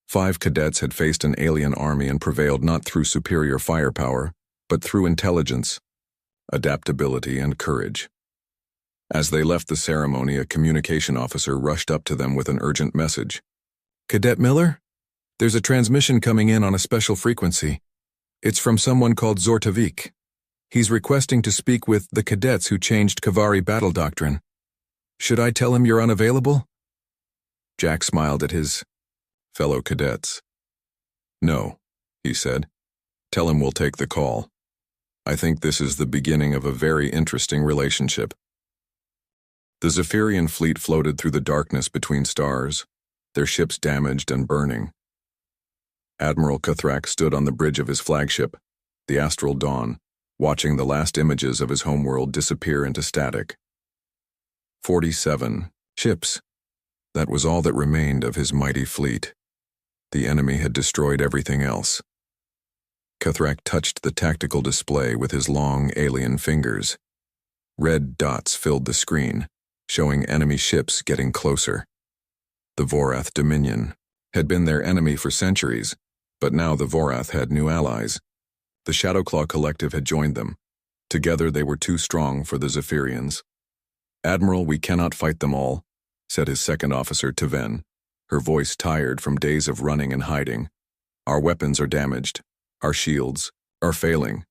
5 cadets had faced an alien army and prevailed not through superior firepower, but through intelligence, adaptability, and courage. As they left the ceremony, a communication officer rushed up to them with an urgent message. Cadet Miller? There's a transmission coming in on a special frequency. It's from someone called Zortavik. He's requesting to speak with the cadets who changed Kavari battle doctrine. Should I tell him you're unavailable? Jack smiled at his fellow cadets. No, he said. Tell him we'll take the call. I think this is the beginning of a very interesting relationship. The Zephyrian fleet floated through the darkness between stars, their ships damaged and burning. Admiral Kathrak stood on the bridge of his flagship, the Astral Dawn, watching the last images of his homeworld disappear into static. 47 ships. That was all that remained of his mighty fleet. The enemy had destroyed everything else. Kathrak touched the tactical display with his long alien fingers. Red dots filled the screen, showing enemy ships getting closer. The Vorath Dominion had been their enemy for centuries, but now the Vorath had new allies. The Shadowclaw Collective had joined them. Together they were too strong for the Zephyrians. Admiral, we cannot fight them all, said his second officer Taven, her voice tired from days of running and hiding. Our weapons are damaged. Our shields are failing.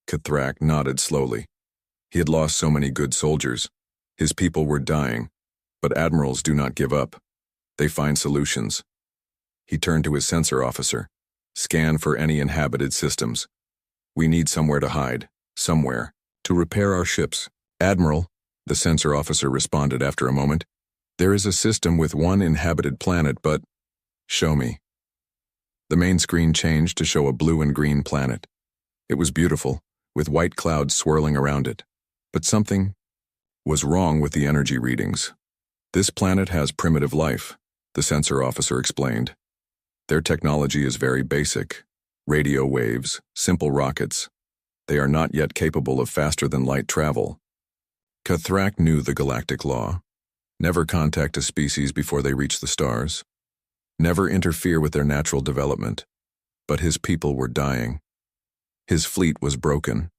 Kathrak nodded slowly. He had lost so many good soldiers. His people were dying, but admirals do not give up. They find solutions. He turned to his sensor officer. Scan for any inhabited systems. We need somewhere to hide, somewhere, to repair our ships. Admiral, the sensor officer responded after a moment. There is a system with 1 inhabited planet, but... Show me. The main screen changed to show a blue and green planet. It was beautiful, with white clouds swirling around it. But something was wrong with the energy readings. This planet has primitive life, the sensor officer explained. Their technology is very basic. Radio waves, simple rockets. They are not yet capable of faster-than-light travel. Kathrak knew the galactic law. Never contact a species before they reach the stars. Never interfere with their natural development. But his people were dying. His fleet was broken.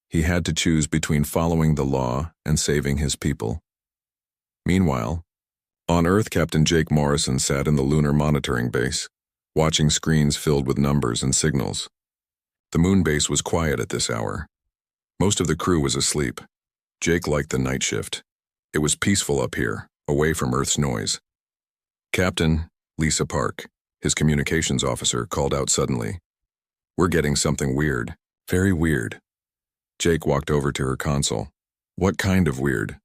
He had to choose between following the law and saving his people. Meanwhile, On Earth, Captain Jake Morrison sat in the lunar monitoring base, watching screens filled with numbers and signals. The moon base was quiet at this hour. Most of the crew was asleep. Jake liked the night shift. It was peaceful up here, away from Earth's noise. Captain, Lisa Park, his communications officer, called out suddenly. "We're getting something weird. Very weird." Jake walked over to her console. "What kind of weird?"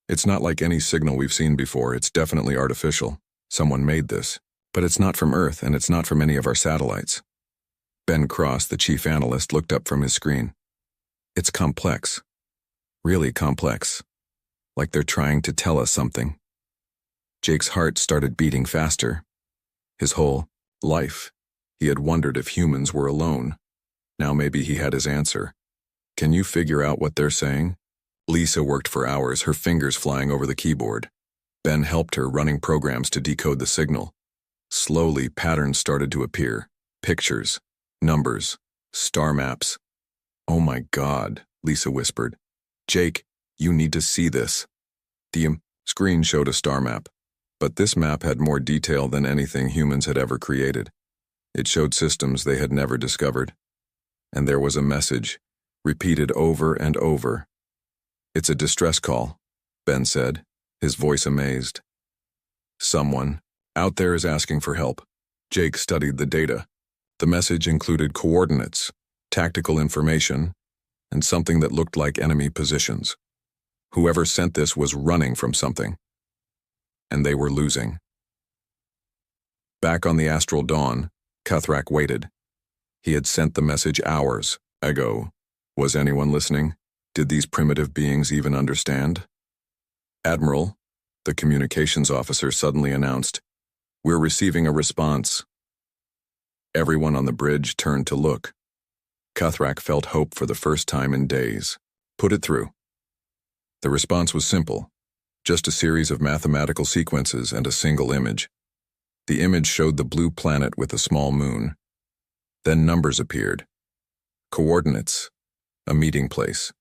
"It's not like any signal we've seen before. It's definitely artificial. Someone made this. But it's not from Earth, and it's not from any of our satellites." Ben Cross, the chief analyst, looked up from his screen. "It's complex. Really complex. Like they're trying to tell us something." Jake's heart started beating faster. His whole life, he had wondered if humans were alone. Now maybe he had his answer. "Can you figure out what they're saying?" Lisa worked for hours, her fingers flying over the keyboard. Ben helped her, running programs to decode the signal. Slowly, patterns started to appear. Pictures, numbers, star maps. "Oh my God," Lisa whispered. "Jake, you need to see this." The screen showed a star map, but this map had more detail than anything humans had ever created. It showed systems they had never discovered. And there was a message, repeated over and over. "It's a distress call," Ben said, his voice amazed. "Someone out there is asking for help." Jake studied the data. The message included coordinates, tactical information, and something that looked like enemy positions. Whoever sent this was running from something. And they were losing. Back on the astral dawn, Cuthrack waited. He had sent the message hours ago. Was anyone listening? Did these primitive beings even understand? "Admiral," the communications officer suddenly announced, "we're receiving a response." Everyone on the bridge turned to look. Cuthrack felt hope for the first time in days. "Put it through." The response was simple, just a series of mathematical sequences and a single image. The image showed the blue planet with a small moon. Then numbers appeared. Coordinates. A meeting place.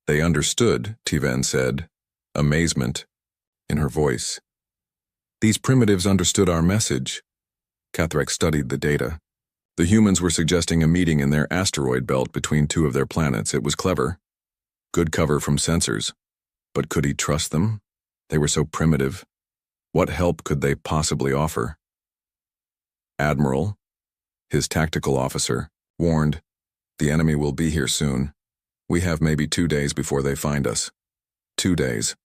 "They understood," Tivan said, amazement in her voice. "These primitives understood our message." Cuthrack studied the data. The humans were suggesting a meeting in their asteroid belt between two of their planets. It was clever. Good cover from sensors. But could he trust them? They were so primitive. What help could they possibly offer? "Admiral," his tactical officer, warned, "the enemy will be here soon. We have maybe 2 days before they find us." 2 days.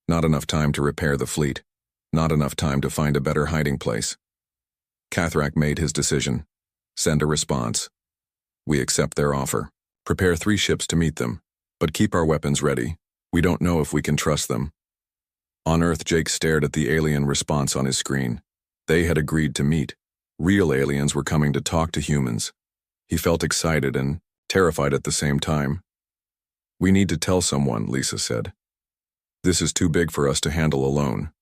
Not enough time to repair the fleet. Not enough time to find a better hiding place. Cuthrack made his decision. Send a response. "We accept their offer. Prepare 3 ships to meet them. But keep our weapons ready. We don't know if we can trust them." On Earth, Jake stared at the alien response on his screen. They had agreed to meet. Real aliens were coming to talk to humans. He felt excited and terrified at the same time. "We need to tell someone," Lisa said. "This is too big for us to handle alone."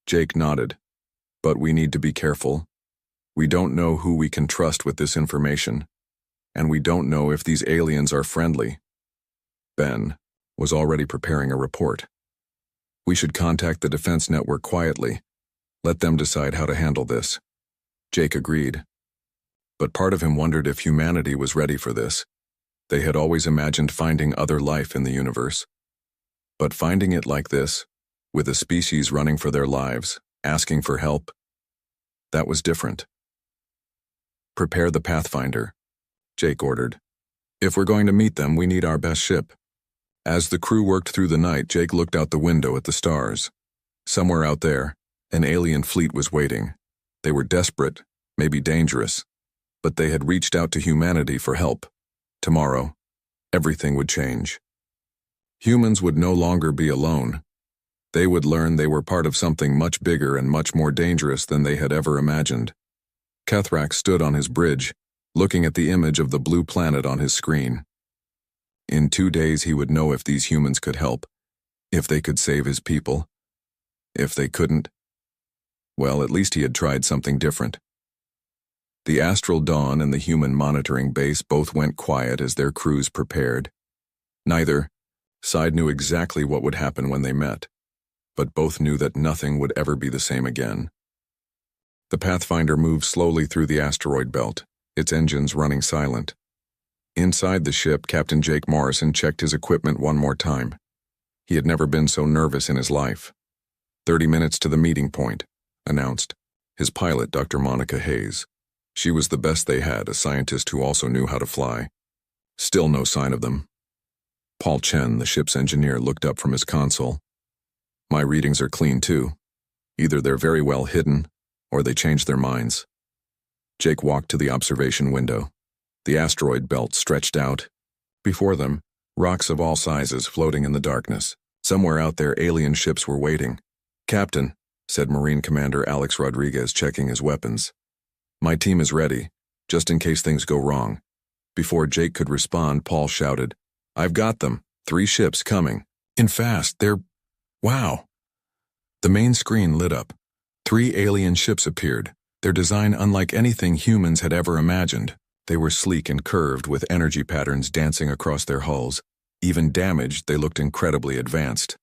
Jake nodded. "But we need to be careful. We don't know who we can trust with this information. And we don't know if these aliens are friendly." Ben was already preparing a report. "We should contact the defense network quietly. Let them decide how to handle this." Jake agreed. But part of him wondered if humanity was ready for this. They had always imagined finding other life in the universe. But finding it like this, with a species running for their lives, asking for help, that was different. "Prepare the Pathfinder," Jake ordered. "If we're going to meet them, we need our best ship." As the crew worked through the night, Jake looked out the window at the stars. Somewhere out there, an alien fleet was waiting. They were desperate, maybe dangerous, but they had reached out to humanity for help. Tomorrow, everything would change. Humans would no longer be alone. They would learn they were part of something much bigger and much more dangerous than they had ever imagined. Cuthrack stood on his bridge, looking at the image of the blue planet on his screen. In 2 days he would know if these humans could help, if they could save his people. If they couldn't, well, at least he had tried something different. The Astral Dawn and the human monitoring base both went quiet as their crews prepared. Neither side knew exactly what would happen when they met. but both knew that nothing would ever be the same again. The Pathfinder moved slowly through the asteroid belt, its engines running silent. Inside the ship, Captain Jake Morrison checked his equipment one more time. He had never been so nervous in his life. 30 minutes to the meeting point, announced his pilot, Dr. Monica Hayes. She was the best they had, a scientist who also knew how to fly. Still no sign of them. Paul Chen, the ship's engineer, looked up from his console. My readings are clean too. Either they're very well hidden, or they changed their minds. Jake walked to the observation window. The asteroid belt stretched out. Before them, rocks of all sizes floating in the darkness. Somewhere out there, alien ships were waiting. "Captain," said Marine Commander Alex Rodriguez, checking his weapons. "My team is ready, just in case things go wrong." Before Jake could respond, Paul shouted, "I've got them. 3 ships coming. In fast, they're... Wow!" The main screen lit up. 3 alien ships appeared, their design unlike anything humans had ever imagined. They were sleek and curved, with energy patterns dancing across their hulls. Even damaged, they looked incredibly advanced.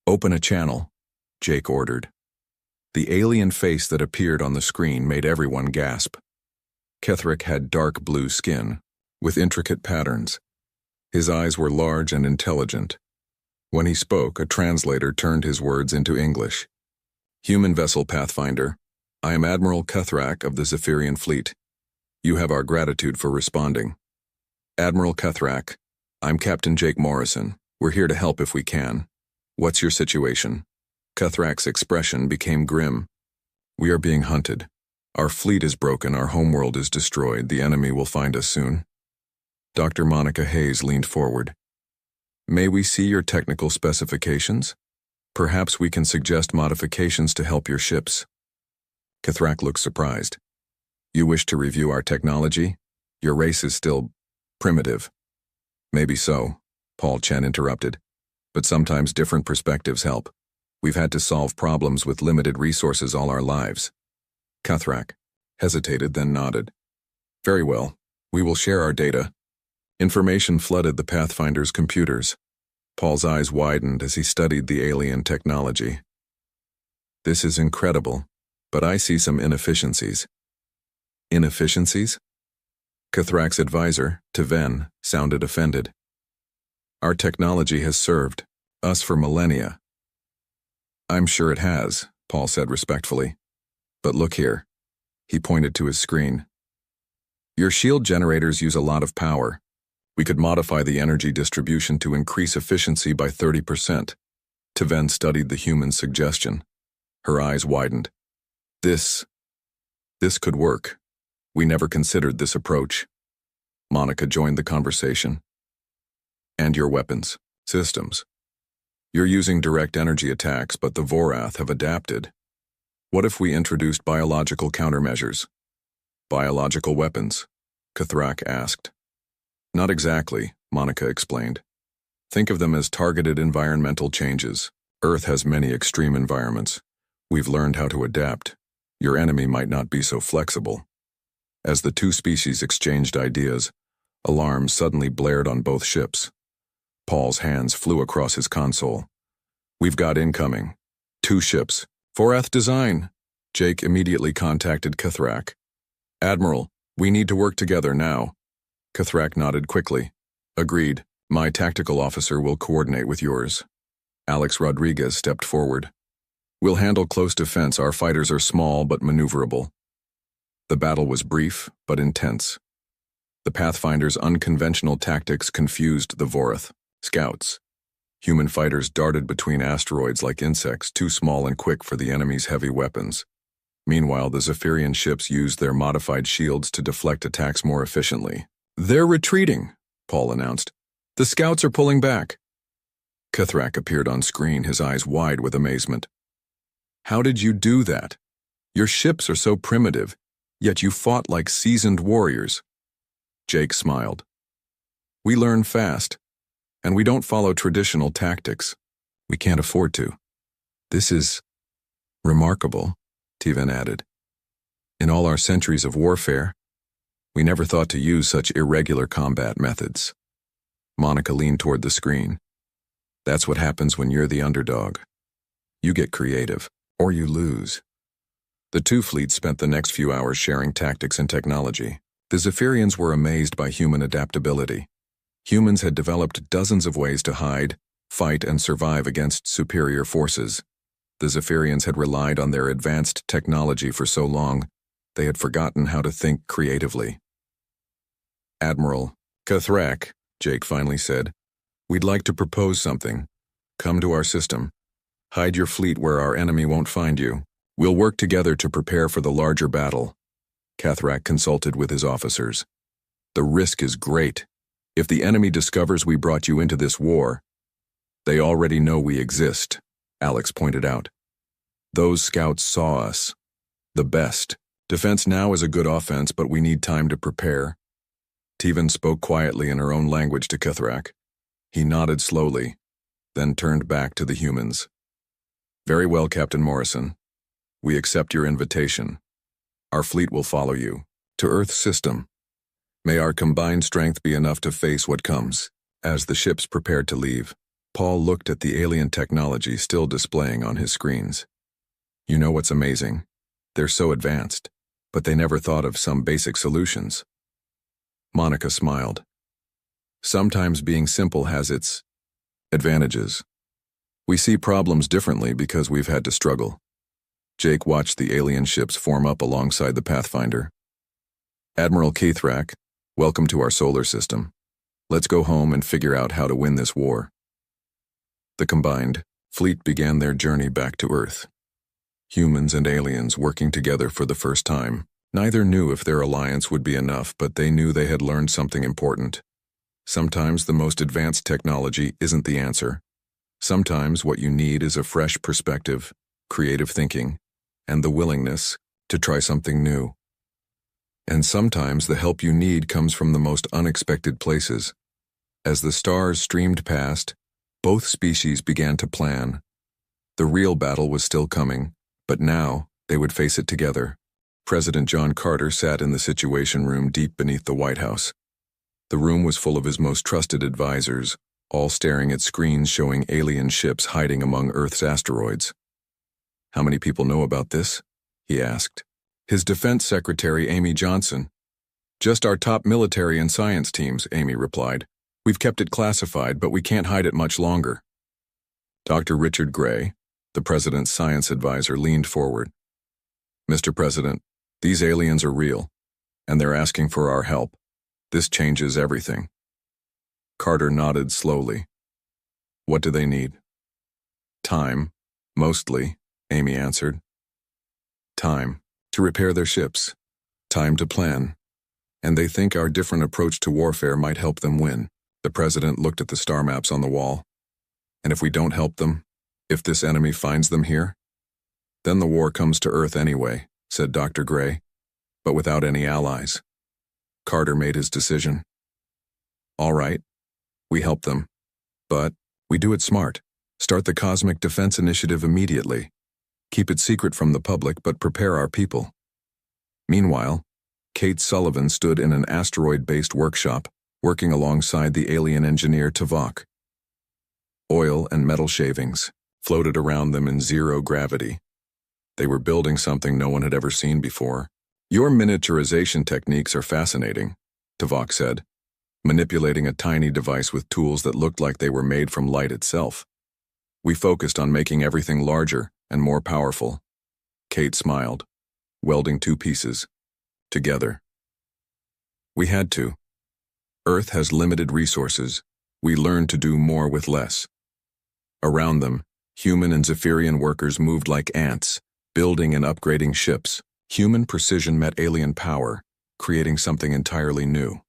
"Open a channel," Jake ordered. The alien face that appeared on the screen made everyone gasp. Ketherick had dark blue skin, with intricate patterns. His eyes were large and intelligent. When he spoke, a translator turned his words into English. "Human vessel Pathfinder, I am Admiral Ketherick of the Zephyrian Fleet. You have our gratitude for responding. Admiral Ketherick, I'm Captain Jake Morrison. We're here to help if we can. What's your situation?" Ketherick's expression became grim. "We are being hunted. Our fleet is broken, our homeworld is destroyed, the enemy will find us soon." Dr. Monica Hayes leaned forward. "May we see your technical specifications? Perhaps we can suggest modifications to help your ships." Ketherick looked surprised. "You wish to review our technology? Your race is still primitive." "Maybe so," Paul Chen interrupted. "But sometimes different perspectives help. We've had to solve problems with limited resources all our lives." Ketherick hesitated, then nodded. "Very well. We will share our data." Information flooded the Pathfinder's computers. Paul's eyes widened as he studied the alien technology. "This is incredible, but I see some inefficiencies." "Inefficiencies?" Ketherick's advisor, Tiven, sounded offended. "Our technology has served us for millennia." "I'm sure it has," Paul said respectfully. "But look here." He pointed to his screen. "Your shield generators use a lot of power. We could modify the energy distribution to increase efficiency by 30%. Tiven studied the human's suggestion. Her eyes widened. This could work. We never considered this approach." Monica joined the conversation. "And your weapons, systems. You're using direct energy attacks, but the Vorath have adapted. What if we introduced biological countermeasures?" "Biological weapons?" Ketherick asked. "Not exactly," Monica explained. "Think of them as targeted environmental changes. Earth has many extreme environments. We've learned how to adapt. Your enemy might not be so flexible." As the 2 species exchanged ideas, alarms suddenly blared on both ships. Paul's hands flew across his console. "We've got incoming. 2 ships. Vorath design." Jake immediately contacted Ketherick. "Admiral, we need to work together now." Ketherick nodded quickly. "Agreed. My tactical officer will coordinate with yours." Alex Rodriguez stepped forward. "We'll handle close defense. Our fighters are small but maneuverable." The battle was brief but intense. The Pathfinder's unconventional tactics confused the Vorath. Scouts. Human fighters darted between asteroids like insects, too small and quick for the enemy's heavy weapons. Meanwhile, the Zephyrian ships used their modified shields to deflect attacks more efficiently. "They're retreating," Paul announced. "The scouts are pulling back." Ketherick appeared on screen, his eyes wide with amazement. "How did you do that? Your ships are so primitive, yet you fought like seasoned warriors." Jake smiled. "We learn fast, and we don't follow traditional tactics. We can't afford to." "This is remarkable," Tiven added. "In all our centuries of warfare, we never thought to use such irregular combat methods." Monica leaned toward the screen. "That's what happens when you're the underdog. You get creative, or you lose. The two fleets spent the next few hours sharing tactics and technology. The Zephyrians were amazed by human adaptability. Humans had developed dozens of ways to hide, fight, and survive against superior forces. The Zephyrians had relied on their advanced technology for so long, they had forgotten how to think creatively. "Admiral Cathrak," Jake finally said, "we'd like to propose something. Come to our system. Hide your fleet where our enemy won't find you. We'll work together to prepare for the larger battle." Cathrak consulted with his officers. "The risk is great. If the enemy discovers we brought you into this war, they already know we exist," Alex pointed out. "Those scouts saw us. The best. Defense now is a good offense, but we need time to prepare." Tevan spoke quietly in her own language to Cathrak. He nodded slowly, then turned back to the humans. "Very well, Captain Morrison. We accept your invitation. Our fleet will follow you to Earth's system. May our combined strength be enough to face what comes." As the ships prepared to leave, Paul looked at the alien technology still displaying on his screens. "You know what's amazing? They're so advanced, but they never thought of some basic solutions." Monica smiled. "Sometimes being simple has its advantages. We see problems differently because we've had to struggle." Jake watched the alien ships form up alongside the Pathfinder. "Admiral Cathrak, welcome to our solar system. Let's go home and figure out how to win this war." The combined fleet began their journey back to Earth. Humans and aliens working together for the first time. Neither knew if their alliance would be enough, but they knew they had learned something important. Sometimes the most advanced technology isn't the answer. Sometimes what you need is a fresh perspective, creative thinking, and the willingness to try something new. And sometimes the help you need comes from the most unexpected places. As the stars streamed past, both species began to plan. The real battle was still coming, but now they would face it together. President John Carter sat in the Situation Room deep beneath the White House. The room was full of his most trusted advisors, all staring at screens showing alien ships hiding among Earth's asteroids. "How many people know about this?" he asked. His Defense Secretary, Amy Johnson. "Just our top military and science teams," Amy replied. "We've kept it classified, but we can't hide it much longer." Dr. Richard Gray, the president's science advisor, leaned forward. "Mr. President, these aliens are real, and they're asking for our help. This changes everything." Carter nodded slowly. "What do they need?" "Time, mostly," Amy answered. "Time to repair their ships, time to plan, and they think our different approach to warfare might help them win." The president looked at the star maps on the wall. "And if we don't help them, if this enemy finds them here, then the war comes to Earth anyway," said Dr. Gray, "but without any allies." Carter made his decision. "All right, we help them, but we do it smart. Start the Cosmic Defense Initiative immediately. Keep it secret from the public, but prepare our people." Meanwhile, Kate Sullivan stood in an asteroid-based workshop, working alongside the alien engineer Tuvok. Oil and metal shavings floated around them in zero gravity. They were building something no one had ever seen before. "Your miniaturization techniques are fascinating," Tuvok said, manipulating a tiny device with tools that looked like they were made from light itself. "We focused on making everything larger and more powerful." Kate smiled, welding two pieces together. "We had to. Earth has limited resources. We learned to do more with less." Around them, human and Zephyrian workers moved like ants, building and upgrading ships. Human precision met alien power, creating something entirely new.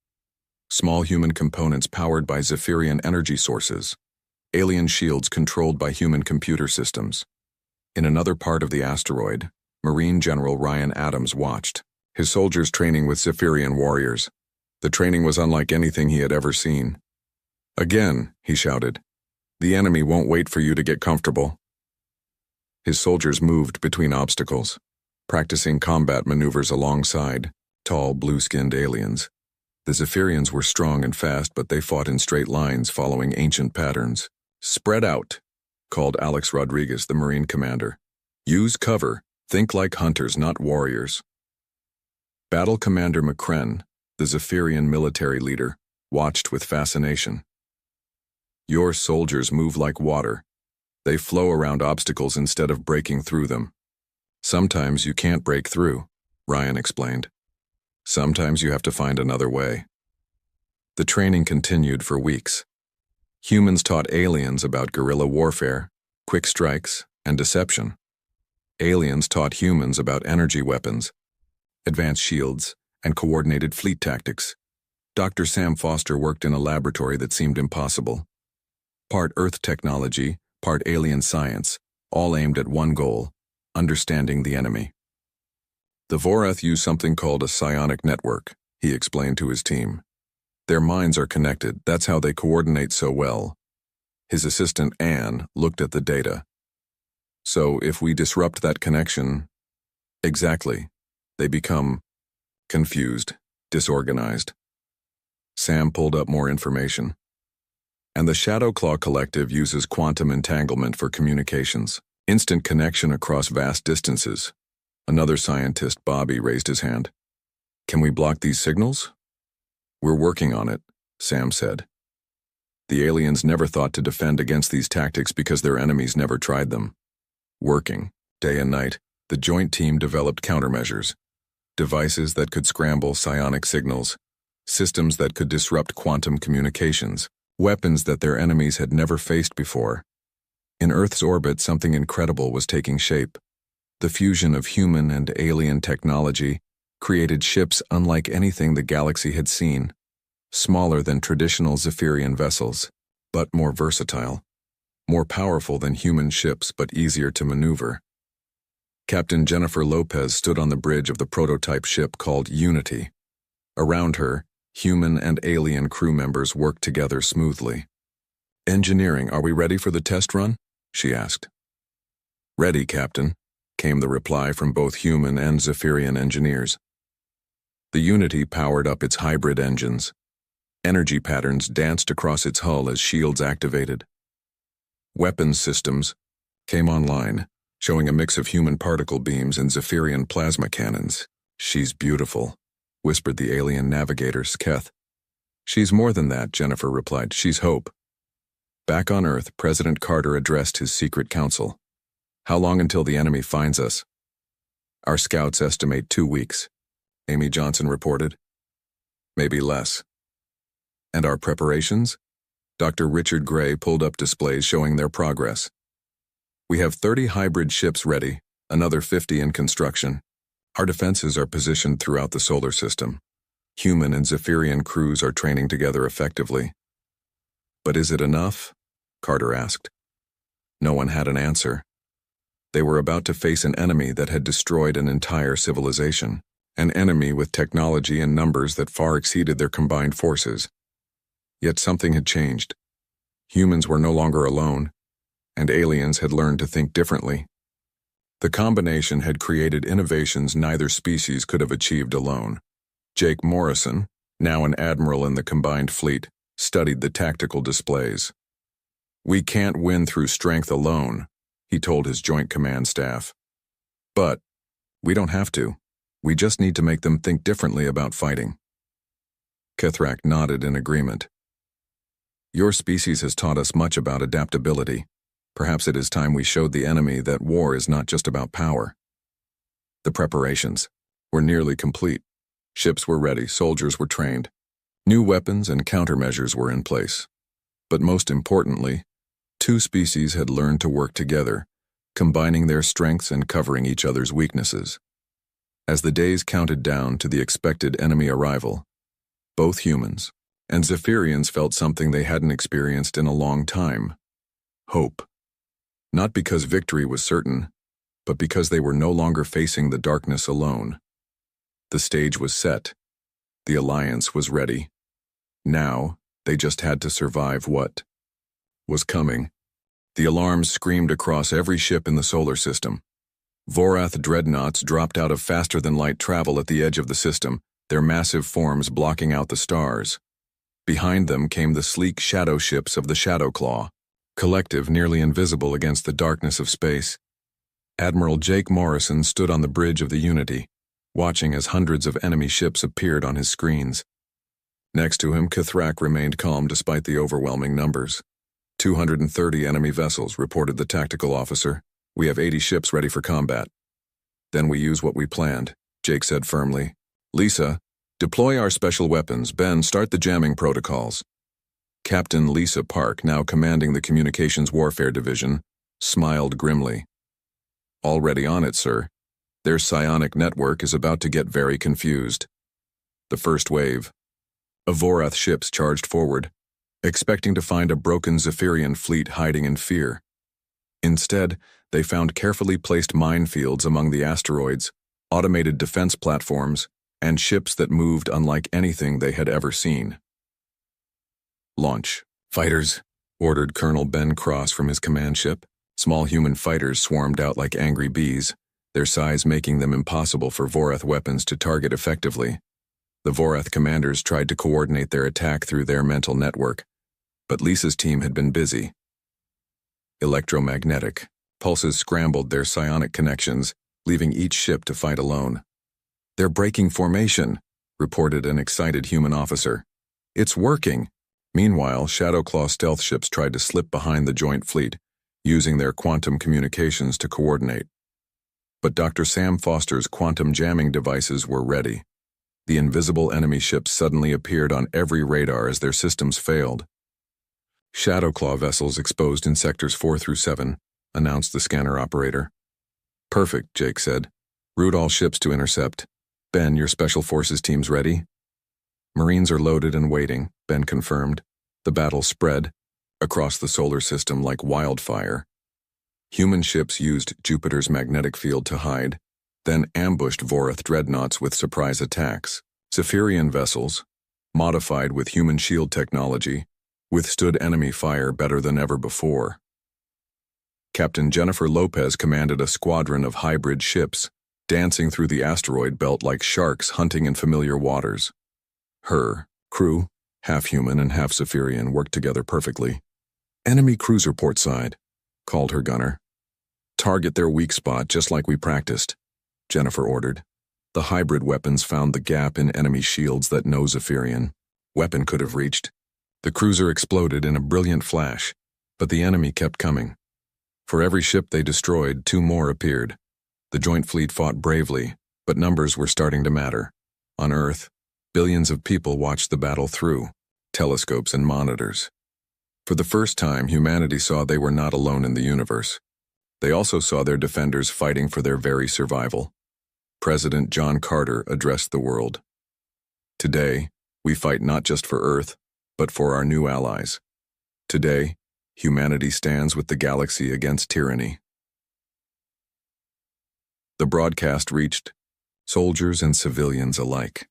Small human components powered by Zephyrian energy sources. Alien shields controlled by human computer systems. In another part of the asteroid, Marine General Ryan Adams watched, his soldiers training with Zephyrian warriors. The training was unlike anything he had ever seen. "Again," he shouted, "the enemy won't wait for you to get comfortable." His soldiers moved between obstacles, practicing combat maneuvers alongside tall, blue-skinned aliens. The Zephyrians were strong and fast, but they fought in straight lines following ancient patterns. "Spread out," called Alex Rodriguez, the Marine commander. Use cover. Think like hunters, not warriors. Battle Commander McCren, the Zephyrian military leader, watched with fascination. Your soldiers move like water. They flow around obstacles instead of breaking through them. Sometimes you can't break through, Ryan explained. Sometimes you have to find another way. The training continued for weeks. Humans taught aliens about guerrilla warfare, quick strikes, and deception. Aliens taught humans about energy weapons, advanced shields, and coordinated fleet tactics. Dr. Sam Foster worked in a laboratory that seemed impossible. Part Earth technology, part alien science, all aimed at one goal: understanding the enemy. The Vorath use something called a psionic network, he explained to his team. Their minds are connected, that's how they coordinate so well. His assistant, Anne, looked at the data. So if we disrupt that connection, exactly, they become confused, disorganized. Sam pulled up more information. And the Shadowclaw Collective uses quantum entanglement for communications, instant connection across vast distances. Another scientist, Bobby, raised his hand. Can we block these signals? We're working on it, Sam said. The aliens never thought to defend against these tactics because their enemies never tried them. Working, day and night, the joint team developed countermeasures. Devices that could scramble psionic signals, systems that could disrupt quantum communications, weapons that their enemies had never faced before. In Earth's orbit, something incredible was taking shape. The fusion of human and alien technology created ships unlike anything the galaxy had seen, smaller than traditional Zephyrian vessels, but more versatile, more powerful than human ships but easier to maneuver. Captain Jennifer Lopez stood on the bridge of the prototype ship called Unity. Around her, human and alien crew members worked together smoothly. "Engineering, are we ready for the test run?" she asked. "Ready, Captain," came the reply from both human and Zephyrian engineers. The Unity powered up its hybrid engines. Energy patterns danced across its hull as shields activated. Weapons systems came online, showing a mix of human particle beams and Zephyrian plasma cannons. "She's beautiful," whispered the alien navigator, Sketh. "She's more than that," Jennifer replied. "She's hope." Back on Earth, President Carter addressed his secret council. "How long until the enemy finds us?" "Our scouts estimate 2 weeks," Amy Johnson reported. "Maybe less." "And our preparations?" Dr. Richard Gray pulled up displays showing their progress. "We have 30 hybrid ships ready, another 50 in construction. Our defenses are positioned throughout the solar system. Human and Zephyrian crews are training together effectively." "But is it enough?" Carter asked. No one had an answer. They were about to face an enemy that had destroyed an entire civilization, an enemy with technology and numbers that far exceeded their combined forces. Yet something had changed. Humans were no longer alone, and aliens had learned to think differently. The combination had created innovations neither species could have achieved alone. Jake Morrison, now an admiral in the combined fleet, studied the tactical displays. "We can't win through strength alone," he told his Joint Command staff. "But we don't have to. We just need to make them think differently about fighting." Kethrak nodded in agreement. "Your species has taught us much about adaptability. Perhaps it is time we showed the enemy that war is not just about power." The preparations were nearly complete. Ships were ready, soldiers were trained. New weapons and countermeasures were in place. But most importantly, 2 species had learned to work together, combining their strengths and covering each other's weaknesses. As the days counted down to the expected enemy arrival, both humans and Zephyrians felt something they hadn't experienced in a long time: hope. Not because victory was certain, but because they were no longer facing the darkness alone. The stage was set. The alliance was ready. Now, they just had to survive what was coming. The alarms screamed across every ship in the solar system. Vorath dreadnoughts dropped out of faster-than-light travel at the edge of the system, their massive forms blocking out the stars. Behind them came the sleek shadow ships of the Shadowclaw, collective, nearly invisible against the darkness of space. Admiral Jake Morrison stood on the bridge of the Unity, watching as hundreds of enemy ships appeared on his screens. Next to him, Kithrak remained calm despite the overwhelming numbers. 230 enemy vessels, reported the tactical officer. We have 80 ships ready for combat. Then we use what we planned, Jake said firmly. Lisa, deploy our special weapons. Ben, start the jamming protocols. Captain Lisa Park, now commanding the Communications Warfare Division, smiled grimly. Already on it, sir. Their psionic network is about to get very confused. The first wave of Vorath ships charged forward, expecting to find a broken Zephyrian fleet hiding in fear. Instead, they found carefully placed minefields among the asteroids, automated defense platforms, and ships that moved unlike anything they had ever seen. Launch. Fighters, ordered Colonel Ben Cross from his command ship. Small human fighters swarmed out like angry bees, their size making them impossible for Vorath weapons to target effectively. The Vorath commanders tried to coordinate their attack through their mental network, but Lisa's team had been busy. Electromagnetic pulses scrambled their psionic connections, leaving each ship to fight alone. They're breaking formation, reported an excited human officer. It's working. Meanwhile, Shadowclaw stealth ships tried to slip behind the joint fleet, using their quantum communications to coordinate. But Dr. Sam Foster's quantum jamming devices were ready. The invisible enemy ships suddenly appeared on every radar as their systems failed. Shadowclaw vessels exposed in sectors 4 through 7, announced the scanner operator. Perfect, Jake said. Route all ships to intercept. Ben, your Special Forces team's ready? Marines are loaded and waiting, Ben confirmed. The battle spread across the solar system like wildfire. Human ships used Jupiter's magnetic field to hide, then ambushed Vorath dreadnoughts with surprise attacks. Zephyrian vessels, modified with human shield technology, withstood enemy fire better than ever before. Captain Jennifer Lopez commanded a squadron of hybrid ships, dancing through the asteroid belt like sharks hunting in familiar waters. Her crew, half human and half Zephyrian, worked together perfectly. Enemy cruiser port side, called her gunner. Target their weak spot just like we practiced, Jennifer ordered. The hybrid weapons found the gap in enemy shields that no Zephyrian weapon could have reached. The cruiser exploded in a brilliant flash, but the enemy kept coming. For every ship they destroyed, 2 more appeared. The joint fleet fought bravely, but numbers were starting to matter. On Earth, billions of people watched the battle through telescopes and monitors. For the first time, humanity saw they were not alone in the universe. They also saw their defenders fighting for their very survival. President John Carter addressed the world. Today, we fight not just for Earth, but for our new allies. Today, humanity stands with the galaxy against tyranny. The broadcast reached soldiers and civilians alike.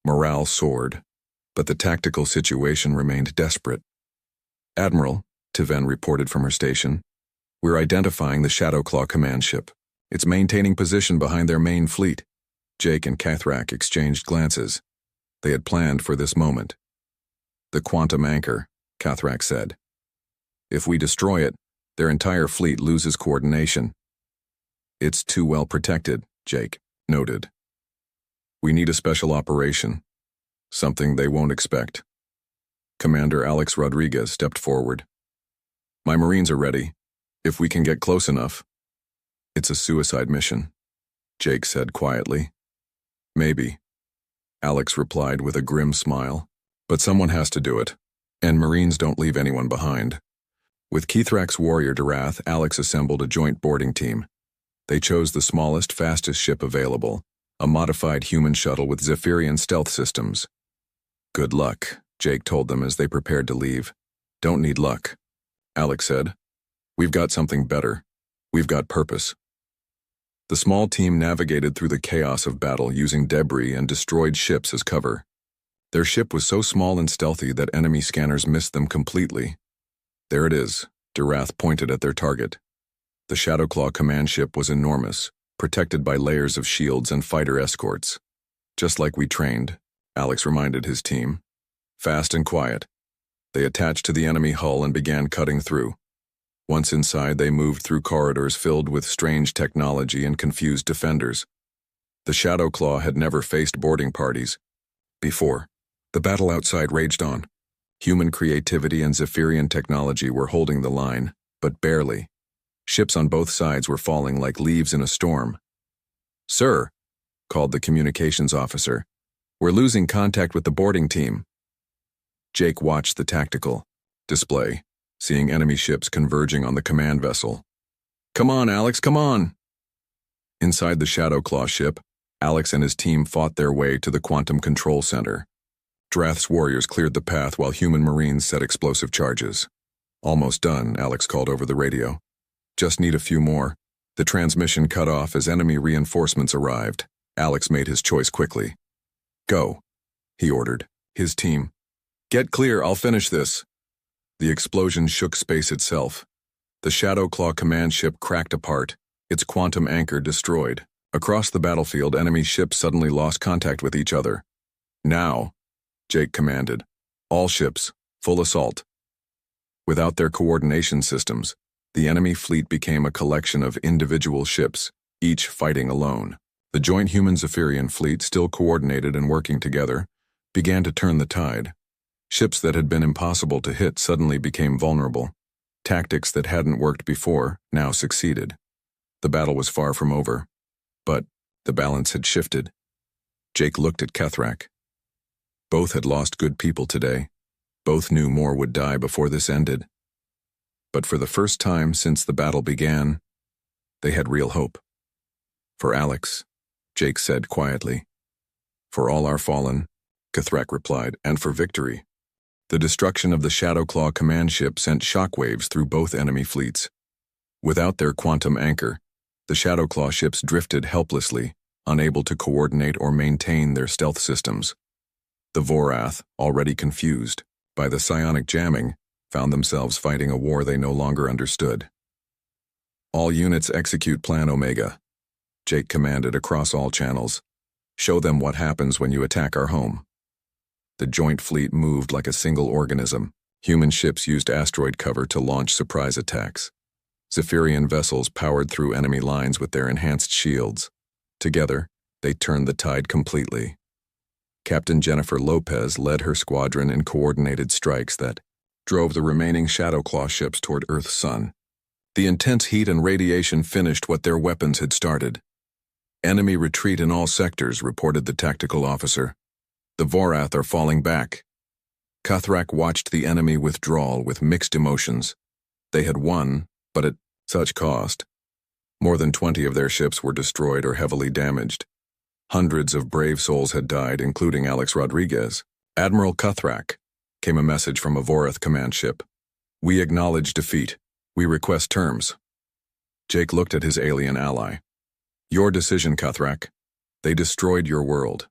Morale soared, but the tactical situation remained desperate. Admiral, Tiven reported from her station, we're identifying the Shadowclaw command ship. It's maintaining position behind their main fleet. Jake and Kithrak exchanged glances. They had planned for this moment. The quantum anchor, Kithrak said. If we destroy it, their entire fleet loses coordination. It's too well protected, Jake noted. We need a special operation, something they won't expect. Commander Alex Rodriguez stepped forward. My Marines are ready, if we can get close enough. It's a suicide mission, Jake said quietly. Maybe, Alex replied with a grim smile. But someone has to do it, and Marines don't leave anyone behind. With Kithrak's warrior Darath, Alex assembled a joint boarding team. They chose the smallest, fastest ship available, a modified human shuttle with Zephyrian stealth systems. Good luck, Jake told them as they prepared to leave. Don't need luck, Alex said. We've got something better. We've got purpose. The small team navigated through the chaos of battle using debris and destroyed ships as cover. Their ship was so small and stealthy that enemy scanners missed them completely. There it is, Darath pointed at their target. The Shadowclaw command ship was enormous, protected by layers of shields and fighter escorts. Just like we trained, Alex reminded his team. Fast and quiet. They attached to the enemy hull and began cutting through. Once inside, they moved through corridors filled with strange technology and confused defenders. The Shadow Claw had never faced boarding parties before. The battle outside raged on. Human creativity and Zephyrian technology were holding the line, but barely. Ships on both sides were falling like leaves in a storm. "Sir," called the communications officer, "we're losing contact with the boarding team." Jake watched the tactical display, seeing enemy ships converging on the command vessel. "Come on, Alex, come on!" Inside the Shadow Claw ship, Alex and his team fought their way to the Quantum Control Center. Drath's warriors cleared the path while human marines set explosive charges. "Almost done," Alex called over the radio. "Just need a few more." The transmission cut off as enemy reinforcements arrived. Alex made his choice quickly. "Go," he ordered. His team, "Get clear, I'll finish this." The explosion shook space itself. The Shadow Claw command ship cracked apart, its quantum anchor destroyed. Across the battlefield, enemy ships suddenly lost contact with each other. "Now," Jake commanded. "All ships, full assault." Without their coordination systems, the enemy fleet became a collection of individual ships, each fighting alone. The joint human Zephyrian fleet, still coordinated and working together, began to turn the tide. Ships that had been impossible to hit suddenly became vulnerable. Tactics that hadn't worked before now succeeded. The battle was far from over. But the balance had shifted. Jake looked at Kethrak. Both had lost good people today. Both knew more would die before this ended. But for the first time since the battle began, they had real hope. "For Alex," Jake said quietly. "For all our fallen," Kethrak replied, "and for victory." The destruction of the Shadow Claw command ship sent shockwaves through both enemy fleets. Without their quantum anchor, the Shadow Claw ships drifted helplessly, unable to coordinate or maintain their stealth systems. The Vorath, already confused by the psionic jamming, found themselves fighting a war they no longer understood. "All units execute Plan Omega," Jake commanded across all channels. "Show them what happens when you attack our home." The joint fleet moved like a single organism. Human ships used asteroid cover to launch surprise attacks. Zephyrian vessels powered through enemy lines with their enhanced shields. Together, they turned the tide completely. Captain Jennifer Lopez led her squadron in coordinated strikes that drove the remaining Shadow Claw ships toward Earth's sun. The intense heat and radiation finished what their weapons had started. "Enemy retreat in all sectors," reported the tactical officer. "The Vorath are falling back." Kethrak watched the enemy withdrawal with mixed emotions. They had won, but at such cost. More than 20 of their ships were destroyed or heavily damaged. Hundreds of brave souls had died, including Alex Rodriguez. "Admiral Kethrak," came a message from a Vorath command ship. "We acknowledge defeat. We request terms." Jake looked at his alien ally. "Your decision, Kethrak. They destroyed your world."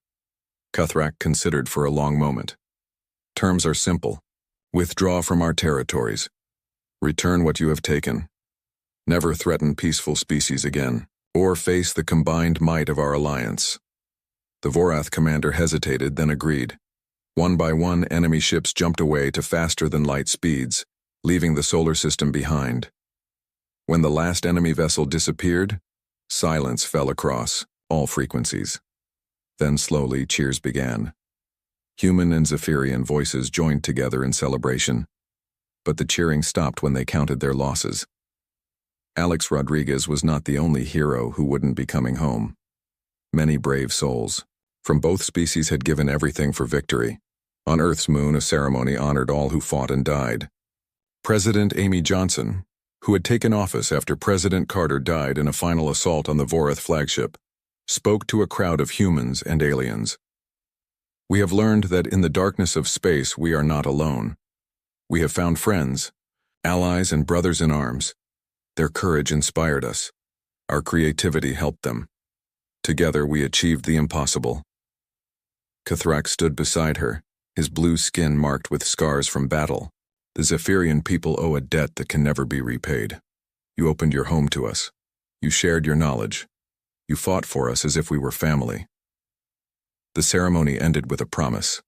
Kethrak considered for a long moment. "Terms are simple. Withdraw from our territories. Return what you have taken. Never threaten peaceful species again, or face the combined might of our alliance." The Vorath commander hesitated, then agreed. One by one, enemy ships jumped away to faster-than-light speeds, leaving the solar system behind. When the last enemy vessel disappeared, silence fell across all frequencies. Then slowly, cheers began. Human and Zephyrian voices joined together in celebration, but the cheering stopped when they counted their losses. Alex Rodriguez was not the only hero who wouldn't be coming home. Many brave souls from both species had given everything for victory. On Earth's moon, a ceremony honored all who fought and died. President Amy Johnson, who had taken office after President Carter died in a final assault on the Vorath flagship, spoke to a crowd of humans and aliens. "We have learned that in the darkness of space we are not alone. We have found friends, allies and brothers in arms. Their courage inspired us. Our creativity helped them. Together we achieved the impossible." Kethrak stood beside her, his blue skin marked with scars from battle. "The Zephyrian people owe a debt that can never be repaid. You opened your home to us. You shared your knowledge. You fought for us as if we were family." The ceremony ended with a promise.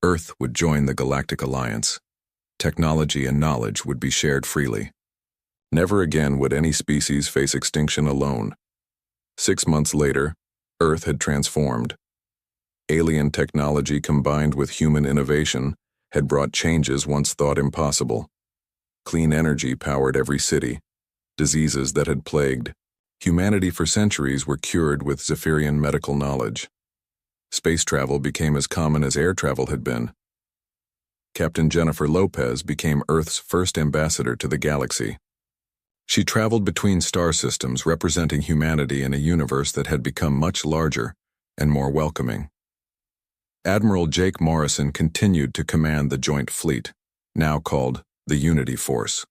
Earth would join the Galactic Alliance. technology and knowledge would be shared freely. Never again would any species face extinction alone. 6 months later, Earth had transformed. Alien technology combined with human innovation had brought changes once thought impossible. Clean energy powered every city. Diseases that had plagued humanity for centuries were cured with Zephyrian medical knowledge. Space travel became as common as air travel had been. Captain Jennifer Lopez became Earth's first ambassador to the galaxy. She traveled between star systems representing humanity in a universe that had become much larger and more welcoming. Admiral Jake Morrison continued to command the Joint Fleet, now called the Unity Force.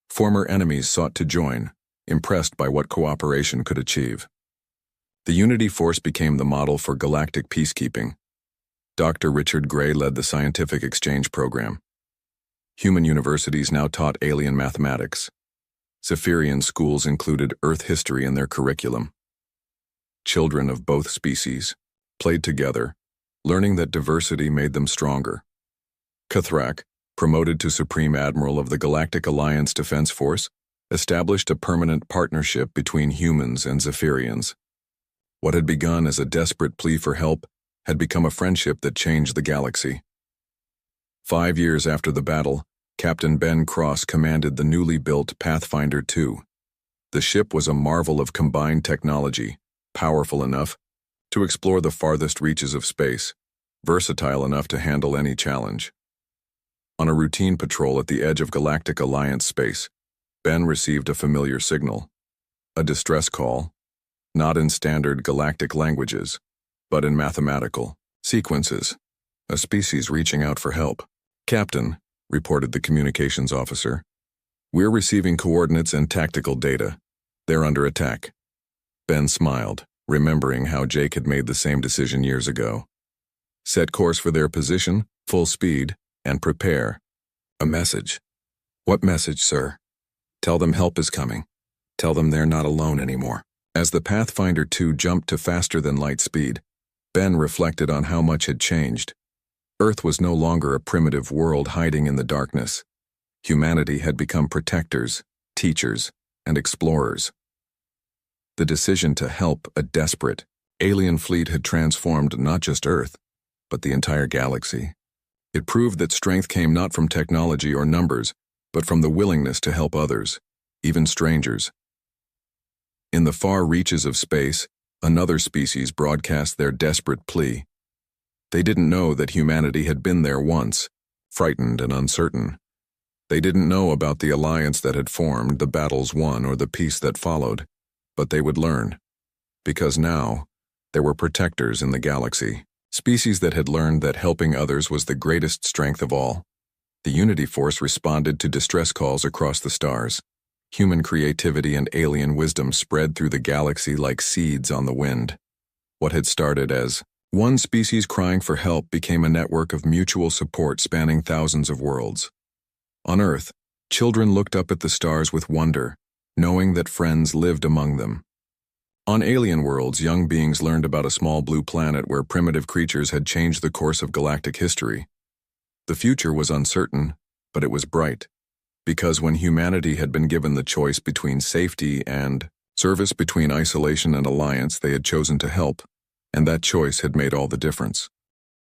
Former enemies sought to join, impressed by what cooperation could achieve. The Unity Force became the model for galactic peacekeeping. Dr. Richard Gray led the scientific exchange program. Human universities now taught alien mathematics. Zephyrian schools included Earth history in their curriculum. Children of both species played together, learning that diversity made them stronger. Cathrak, promoted to Supreme Admiral of the Galactic Alliance Defense Force, established a permanent partnership between humans and Zephyrians. What had begun as a desperate plea for help had become a friendship that changed the galaxy. 5 years after the battle, Captain Ben Cross commanded the newly built Pathfinder II. The ship was a marvel of combined technology, powerful enough to explore the farthest reaches of space, versatile enough to handle any challenge. On a routine patrol at the edge of Galactic Alliance space, Ben received a familiar signal, a distress call, not in standard galactic languages, but in mathematical sequences, a species reaching out for help. "Captain," reported the communications officer, "we're receiving coordinates and tactical data. They're under attack." Ben smiled, remembering how Jake had made the same decision years ago. "Set course for their position, full speed, and prepare." "A message." "What message, sir?" "Tell them help is coming. Tell them they're not alone anymore." As the Pathfinder II jumped to faster-than-light speed, Ben reflected on how much had changed. Earth was no longer a primitive world hiding in the darkness. Humanity had become protectors, teachers, and explorers. The decision to help a desperate, alien fleet had transformed not just Earth, but the entire galaxy. It proved that strength came not from technology or numbers, but from the willingness to help others, even strangers. In the far reaches of space, another species broadcast their desperate plea. They didn't know that humanity had been there once, frightened and uncertain. They didn't know about the alliance that had formed, the battles won, or the peace that followed, but they would learn. Because now, there were protectors in the galaxy, species that had learned that helping others was the greatest strength of all. The Unity Force responded to distress calls across the stars. Human creativity and alien wisdom spread through the galaxy like seeds on the wind. What had started as one species crying for help became a network of mutual support spanning thousands of worlds. On Earth, children looked up at the stars with wonder, knowing that friends lived among them. On alien worlds, young beings learned about a small blue planet where primitive creatures had changed the course of galactic history. The future was uncertain, but it was bright, because when humanity had been given the choice between safety and service, between isolation and alliance, they had chosen to help, and that choice had made all the difference.